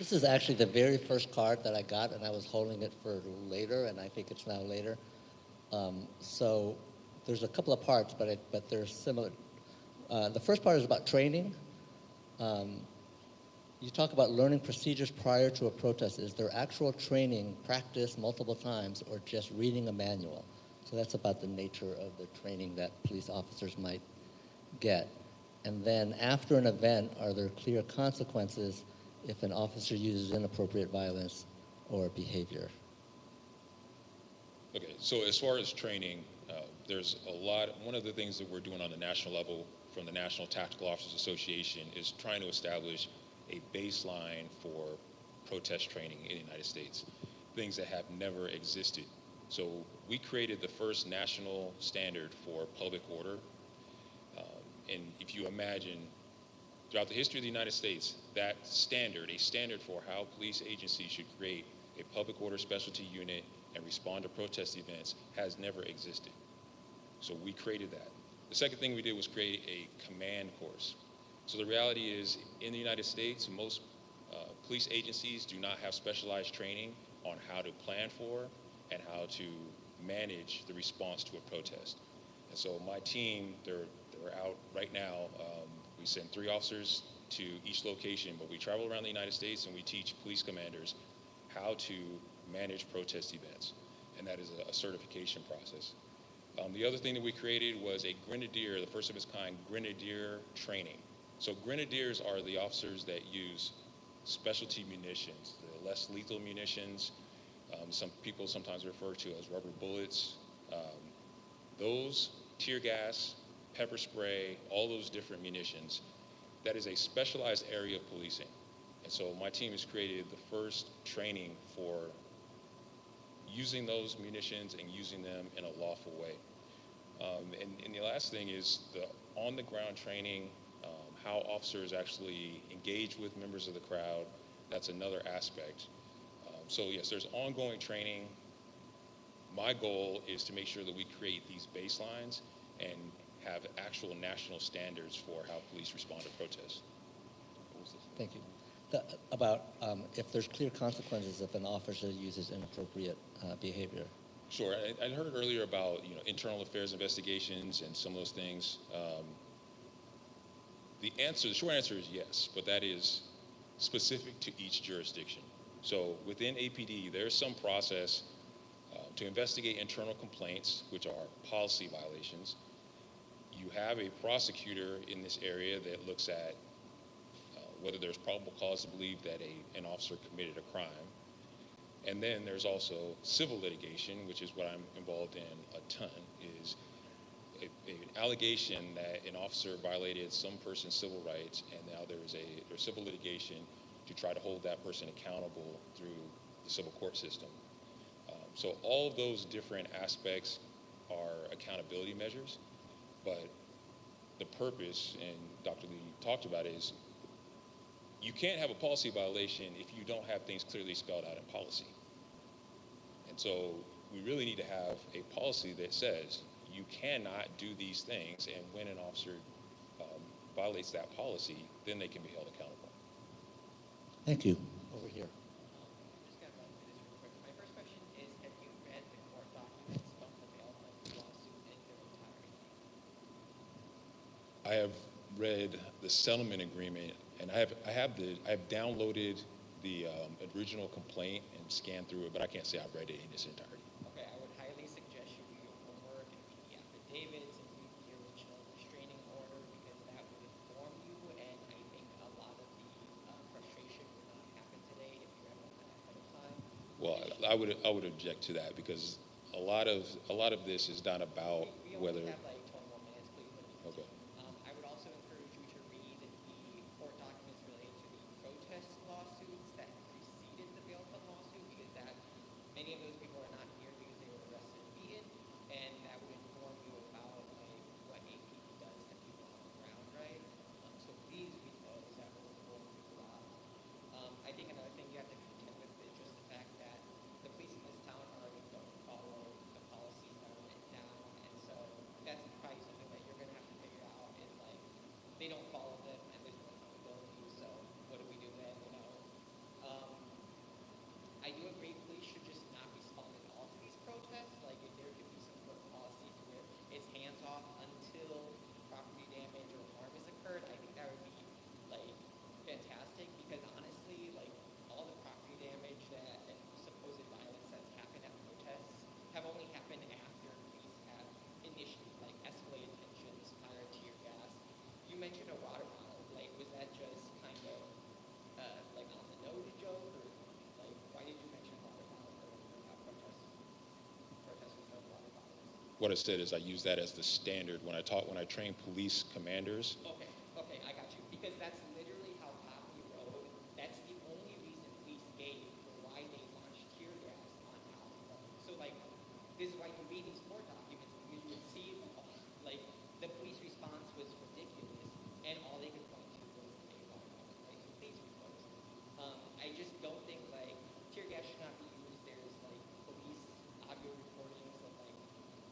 This is actually the very first card that I got, and I was holding it for later, and I think it's now later. So there's a couple of parts, but they're similar. The first part is about training. You talk about learning procedures prior to a protest. Is there actual training, practice multiple times, or just reading a manual? So that's about the nature of the training that police officers might get. And then after an event, are there clear consequences if an officer uses inappropriate violence or behavior? Okay, so as far as training, there's a lot. One of the things that we're doing on the national level from the National Tactical Officers Association is trying to establish a baseline for protest training in the United States, things that have never existed. So we created the first national standard for public order. And if you imagine, throughout the history of the United States, that standard, a standard for how police agencies should create a public order specialty unit and respond to protest events has never existed. So we created that. The second thing we did was create a command course. So the reality is, in the United States, most police agencies do not have specialized training on how to plan for and how to manage the response to a protest. And so my team, they're out right now. We send 3 officers to each location, but we travel around the United States and we teach police commanders how to manage protest events. And that is a certification process. The other thing that we created was a grenadier, the first of its kind, grenadier training. So grenadiers are the officers that use specialty munitions, the less lethal munitions. Some people sometimes refer to as rubber bullets. Those, tear gas, pepper spray, all those different munitions, that is a specialized area of policing. And so my team has created the first training for using those munitions and using them in a lawful way. And the last thing is the on-the-ground training, how officers actually engage with members of the crowd. That's another aspect. So yes, there's ongoing training. My goal is to make sure that we create these baselines and have actual national standards for how police respond to protests. Thank you. If there's clear consequences if an officer uses inappropriate behavior. Sure. I heard earlier about internal affairs investigations and some of those things. The short answer is yes, but that is specific to each jurisdiction. So within APD, there's some process to investigate internal complaints, which are policy violations. You have a prosecutor in this area that looks at whether there's probable cause to believe that an officer committed a crime. And then there's also civil litigation, which is what I'm involved in a ton, is an allegation that an officer violated some person's civil rights, and now there's civil litigation to try to hold that person accountable through the civil court system. So all of those different aspects are accountability measures, but the purpose, and Dr. Lee talked about, is you can't have a policy violation if you don't have things clearly spelled out in policy. And so we really need to have a policy that says you cannot do these things, and when an officer violates that policy, then they can be held accountable. Thank you. Over here. Just got to run through this real quick. My first question is, have you read the court documents from the bailment lawsuit in their entirety? I have read the settlement agreement, and I have downloaded the original complaint and scanned through it, but I can't say I've read it in its entirety. Okay, I would highly suggest you do your homework and read the affidavits and read the original restraining order, because that would inform you, and I think a lot of the frustration would not happen today if you had done that ahead of time. Well, I would object to that, because a lot of this is not about We whether. only have like 20 more minutes, please. Okay. I would also encourage you to read the court documents related to the protest lawsuits that preceded the bail fund lawsuit, because many of those people are not here because they were arrested and beaten, and that would inform you about what APD does to people on the ground, right? So please read those. That will inform you a lot. I think another thing you have to contend with is just the fact that the police in this town already don't follow the policies that are written down, and so that's what I said is I use that as the standard when I train police commanders. Okay, okay, I got you. Because that's literally how Poppy Road, that's the only reason police gave for why they launched tear gas on Poppy Road. So, like, this is why you read these court documents, because you can see, like, the police response was ridiculous, and all they could point to was a right to police reports. I just don't think, like, tear gas should not be used. There's, like, police audio recordings of, like,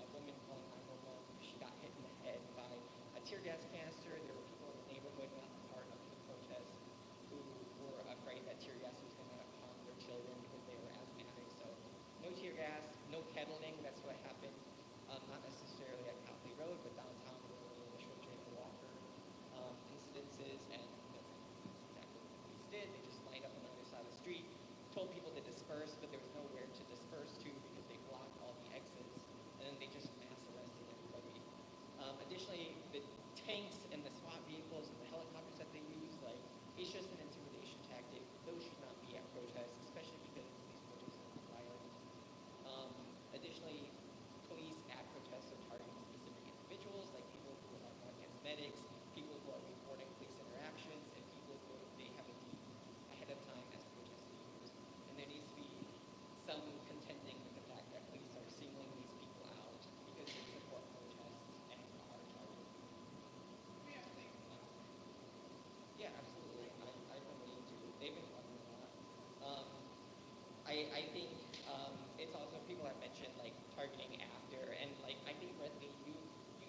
a woman calling 911 because she got hit in the head by a tear gas canister. There were people in the neighborhood not part of the protest who were afraid that tear gas was going to harm their children because they were asthmatic. So no tear gas, no kettling. That's what happened. Not necessarily at Copley Road, but downtown where the initial Jane Walker incidences, and that's exactly what the police did. They just lined up on the other side of the street, told people to disperse, but there was nowhere to disperse to because they blocked all the exits, and then they just mass arrested everybody. Additionally, the tanks and the SWAT vehicles and the helicopters that they use, like, it's just an intimidation tactic. Those should not be at protests, especially because these protests are not violent. Additionally, police at protests are targeting specific individuals, like people who are not against medics, people who are reporting police interactions, and people who they have a need ahead of time as protest leaders. And there needs to be some contending with the fact that police are singling these people out because they support protests and are targeted. Yeah, absolutely. I've been waiting to. They've been talking a lot. I think it's also people have mentioned like targeting after, and like I think Bradley, you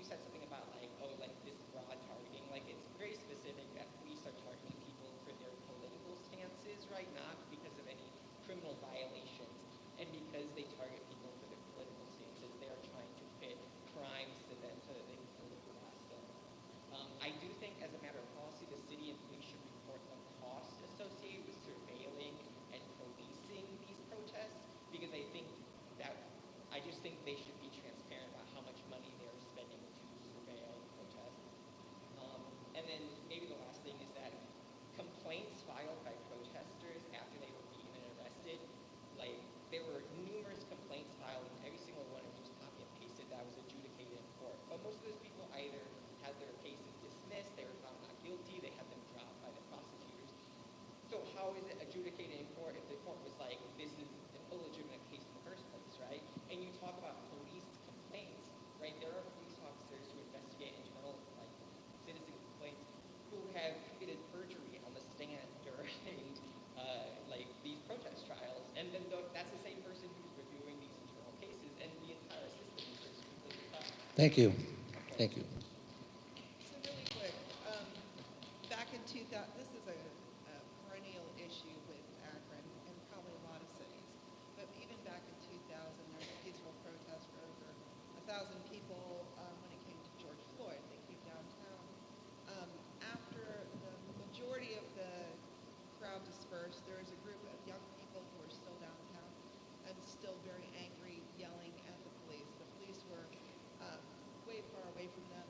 said something about like, oh, like this broad targeting. Like it's very specific that police are targeting people for their political stances, right? Not because of any criminal violations, and because they target people for their political stances, they are trying to fit crimes to them so that they can politically harass them. I do think, as a matter of policy, the city and police should report the costs associated with surveilling and policing these protests, because I just think they should be transparent about how much money they're spending to surveil protests. And then maybe the last thing is that complaints filed by protesters after they were beaten and arrested, like there were numerous complaints filed, and every single one was just copy and pasted that was adjudicated in court. But most of those people either had their cases dismissed, they were found not guilty, they had them dropped by the prosecutors. So how is it adjudicated in court if the court was like, this is an illegitimate case in the first place, right? And you talk about police complaints, right? There are police officers who investigate internal, like, citizen complaints who have committed perjury on the stand during, like, these protest trials. And then that's the same person who's reviewing these internal cases, and the entire system is just completely fucked. Thank you. Thank you. So really quick, back in 2000, this is a perennial issue with Akron and probably a lot of cities, but even back in 2000, there was a peaceful protest for over 1,000 people when it came to George Floyd. They came downtown. After the majority of the crowd dispersed, there was a group of young people who were still downtown and still very angry, yelling at the police. The police were way far away from them.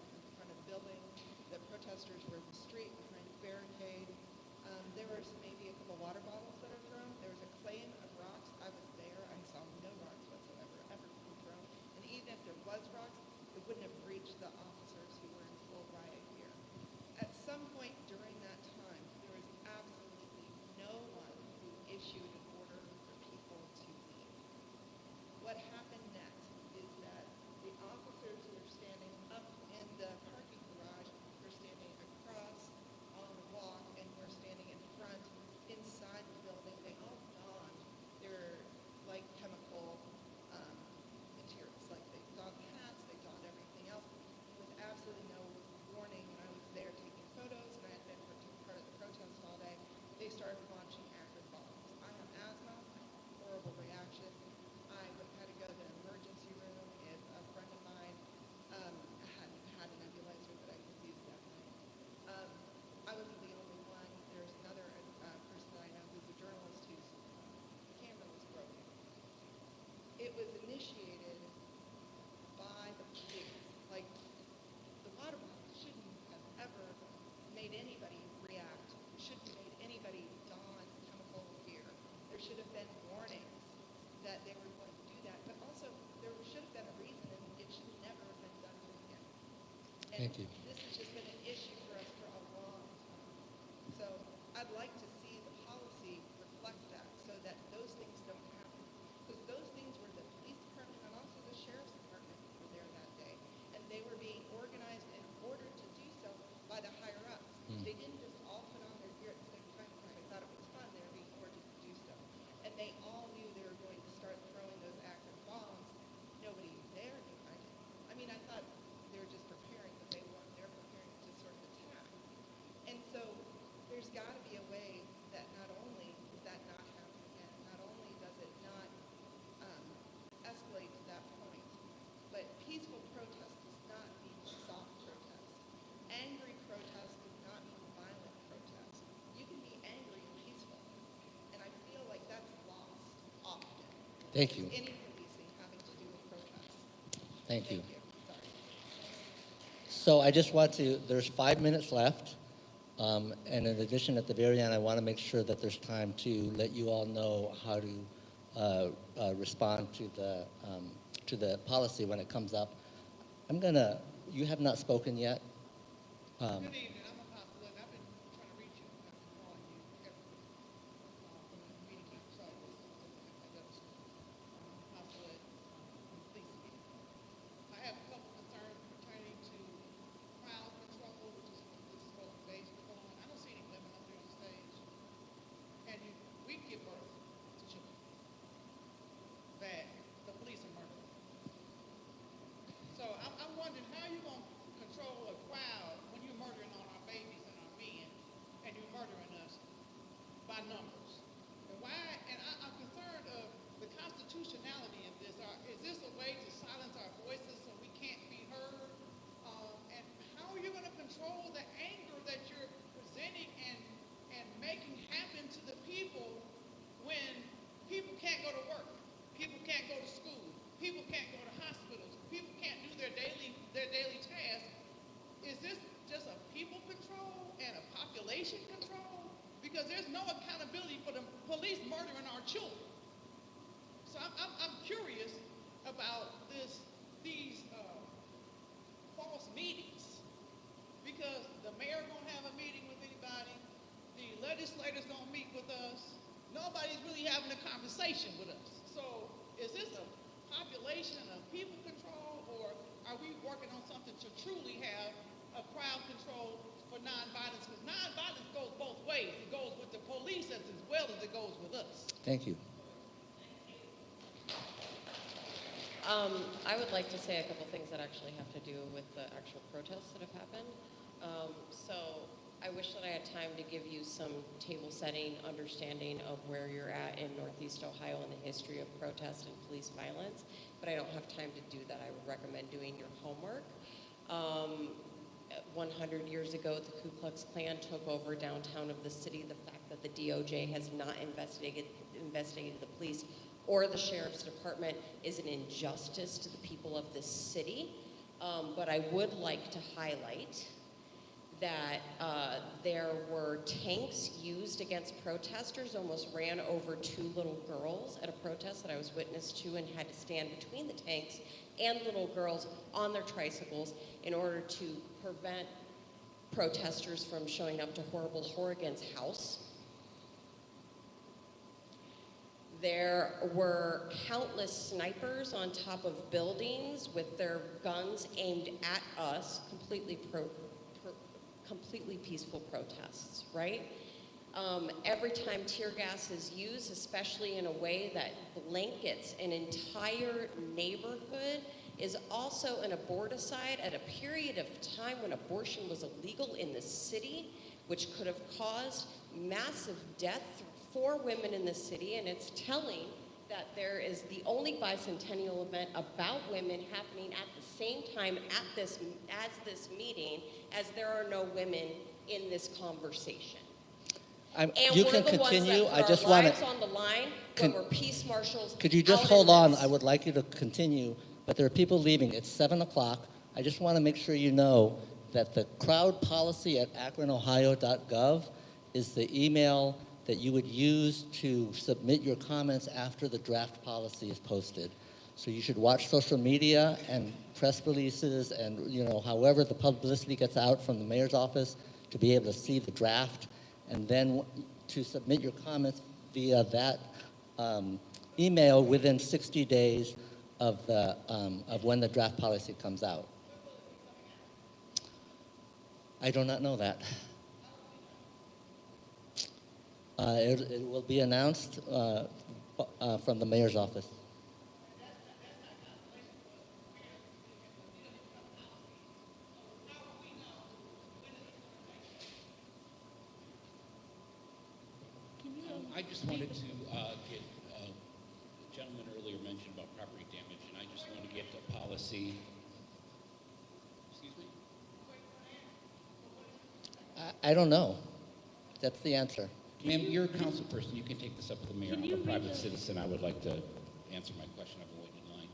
Thank you. This has just been an issue for us for a long time. So I'd like to see the policy reflect that so that those things don't happen. Because those things were the police department and also the sheriff's department were there that day. And they were being organized and ordered to do so by the higher ups. They didn't just all put on their gear at the same time because they thought it was fun. They were being ordered to do so. And they all knew they were going to start throwing those Akron bombs. Nobody there knew. I mean, I thought they were just preparing, but they weren't. They're preparing to sort of attack. And so there's got to be a way that not only does that not happen again, not only does it not escalate to that point, but peaceful protest does not mean soft protest. Angry protest does not mean violent protest. You can be angry and peaceful. And I feel like that's lost often. Thank you. Any policing having to do with protest. Thank you. Sorry. So I just want to, there's 5 minutes left. And in addition, at the very end, I want to make sure that there's time to let you all know how to respond to the policy when it comes up. You have not spoken yet. Good evening. I'm Apostle Lynn. I've been trying to reach you. I've been calling you every from the meeting camp. Sorry, Apostle Lynn, please speak. I have a couple concerns pertaining to crowd control, which is what the base we're going. I don't see any women up there on stage. And we give birth to children that the police are murdering. So I'm wondering how you going to control a crowd when you're murdering all our babies and our men, and you're murdering us by numbers. And why? And I'm concerned of the constitutionality of this. Is this a way to silence our voices so we can't be heard? And how are you going to control the anger that you're presenting and making happen to the people when people can't go to work, people can't go to school, people can't go to hospitals, people can't do their daily tasks? Is this just a people control and a population control? Because there's no accountability for the police murdering our children. So I'm curious about these false meetings, because the mayor don't have a meeting with anybody, the legislators don't meet with us, nobody's really having a conversation with us. So is this a population and a people control, or are we working on something to truly have a crowd control for nonviolence? Because nonviolence goes both ways. It goes with the police as well as it goes with us. Thank you. I would like to say a couple things that actually have to do with the actual protests that have happened. So I wish that I had time to give you some table setting understanding of where you're at in Northeast Ohio and the history of protest and police violence, but I don't have time to do that. I would recommend doing your homework. 100 years ago, the Ku Klux Klan took over downtown of the city. The fact that the DOJ has not investigated the police or the sheriff's department is an injustice to the people of this city. But I would like to highlight that there were tanks used against protesters, almost ran over 2 little girls at a protest that I was witness to, and had to stand between the tanks and little girls on their tricycles in order to prevent protesters from showing up to horrible Horrigan's house. There were countless snipers on top of buildings with their guns aimed at us, completely peaceful protests, right? Every time tear gas is used, especially in a way that blankets an entire neighborhood, is also an aborticide at a period of time when abortion was illegal in the city, which could have caused massive death for women in the city. And it's telling that there is the only bicentennial event about women happening at the same time as this meeting, as there are no women in this conversation. And You we're can the ones continue. that I put just our want lives to. on the line when we're peace marshals. Could you just out hold in on? this. I would like you to continue, but there are people leaving. It's 7 o'clock. I just want to make sure you know that the crowd policy at akronohio.gov is the email that you would use to submit your comments after the draft policy is posted. So you should watch social media and press releases and, however the publicity gets out from the mayor's office to be able to see the draft, and then to submit your comments via that email within 60 days of when the draft policy comes out. I do not know that. It will be announced from the mayor's office. I just wanted to get, the gentleman earlier mentioned about property damage, and I just want to get the policy. Excuse me? I don't know. That's the answer. Ma'am, you're a council person. You can take this up with the mayor. I'm a private citizen. I would like to answer my question. I've been waiting in line.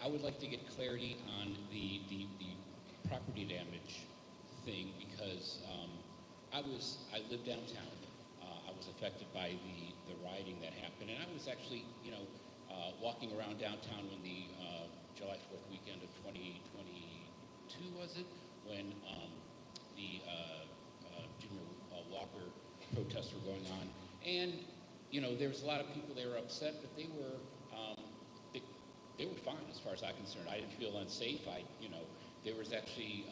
I would like to get clarity on the property damage thing because I live downtown. I was affected by the rioting that happened, and I was actually, walking around downtown when the July 4th weekend of 2022, was it? When the Junior Walker protests were going on. And, there was a lot of people, they were upset, but they were fine as far as I'm concerned. I didn't feel unsafe. There was actually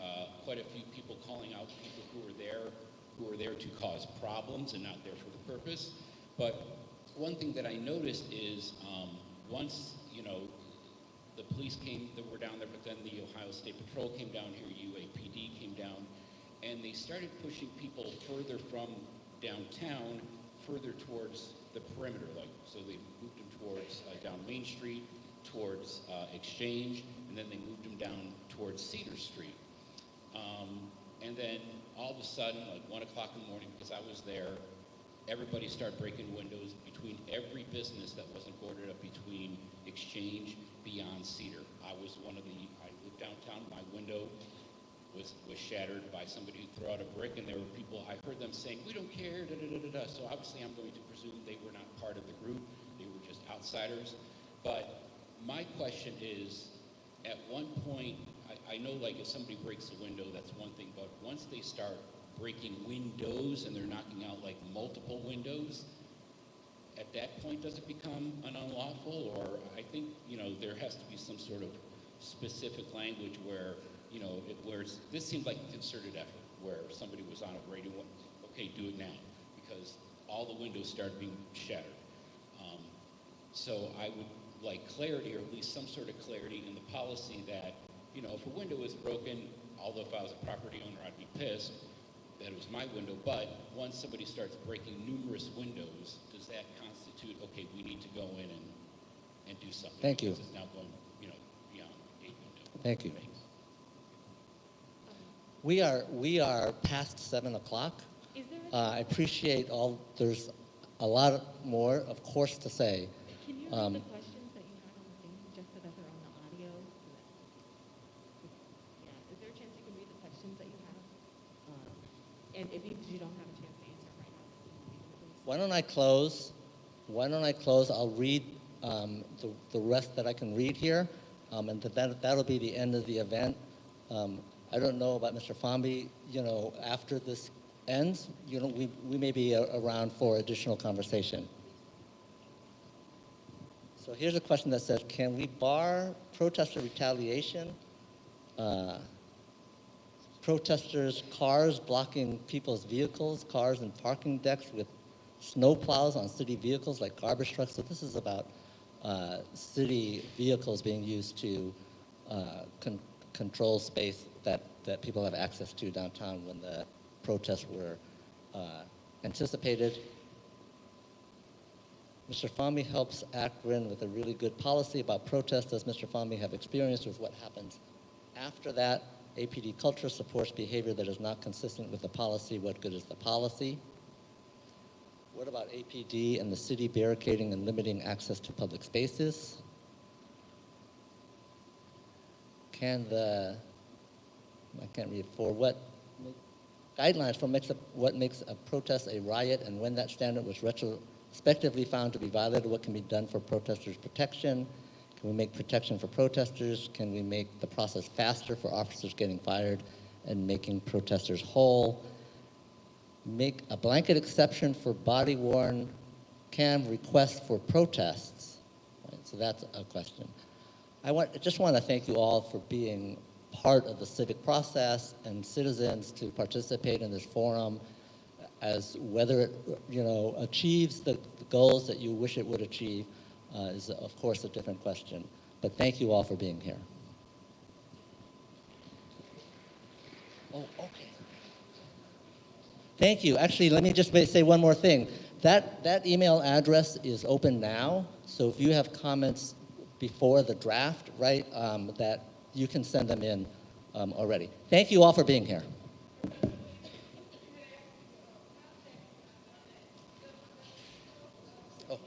quite a few people calling out people who were there to cause problems and not there for the purpose. But one thing that I noticed is once, the police were down there, but then the Ohio State Patrol came down here, UAPD came down, and they started pushing people further from downtown, further towards the perimeter. So they moved them towards down Main Street, towards Exchange, and then they moved them down towards Cedar Street. And then all of a sudden, 1 o'clock in the morning, because I was there, everybody started breaking windows between every business that wasn't boarded up between Exchange beyond Cedar. I lived downtown, my window was shattered by somebody who threw out a brick, and there were people, I heard them saying, "We don't care, da-da-da-da-da." So obviously I'm going to presume they were not part of the group, they were just outsiders. But my question is, at one point, I know if somebody breaks a window, that's one thing, but once they start breaking windows and they're knocking out multiple windows, at that point, does it become an unlawful? Or I think, there has to be some sort of specific language where, this seemed like a concerted effort, where somebody was on a radio, okay, do it now, because all the windows started being shattered. So I would like clarity, or at least some sort of clarity in the policy that, if a window is broken, although if I was a property owner, I'd be pissed that it was my window, but once somebody starts breaking numerous windows, does that constitute, okay, we need to go in and do something? Thank you. Because it's now going, beyond a window. Thank you. Thanks. We are past 7 o'clock. Is there I appreciate there's a lot more, of course, to say. Can you read the questions that you had on the thing, just so that they're on the audio? Yeah, is there a chance you can read the questions that you have? And if you don't have a chance to answer right now, please. Why don't I close? I'll read the rest that I can read here, and that'll be the end of the event. I don't know about Mr. Fomby, after this ends, we may be around for additional conversation. So here's a question that says, can we bar protester retaliation? Protesters' cars blocking people's vehicles, cars and parking decks with snow plows on city vehicles like garbage trucks. So this is about city vehicles being used to control space that people have access to downtown when the protests were anticipated. Mr. Fomby helps Akron with a really good policy about protests. Does Mr. Fomby have experience with what happens after that? APD culture supports behavior that is not consistent with the policy. What good is the policy? What about APD and the city barricading and limiting access to public spaces? I can't read for what guidelines for what makes a protest a riot, and when that standard was retrospectively found to be violated, what can be done for protesters' protection? Can we make protection for protesters? Can we make the process faster for officers getting fired and making protesters whole? Make a blanket exception for body-worn cam requests for protests. Right, so that's a question. I just want to thank you all for being part of the civic process and citizens to participate in this forum. As whether it achieves the goals that you wish it would achieve is of course a different question. But thank you all for being here. Oh, okay. Thank you. Actually, let me just say one more thing. That email address is open now, so if you have comments before the draft, right, that you can send them in already. Thank you all for being here. Oh.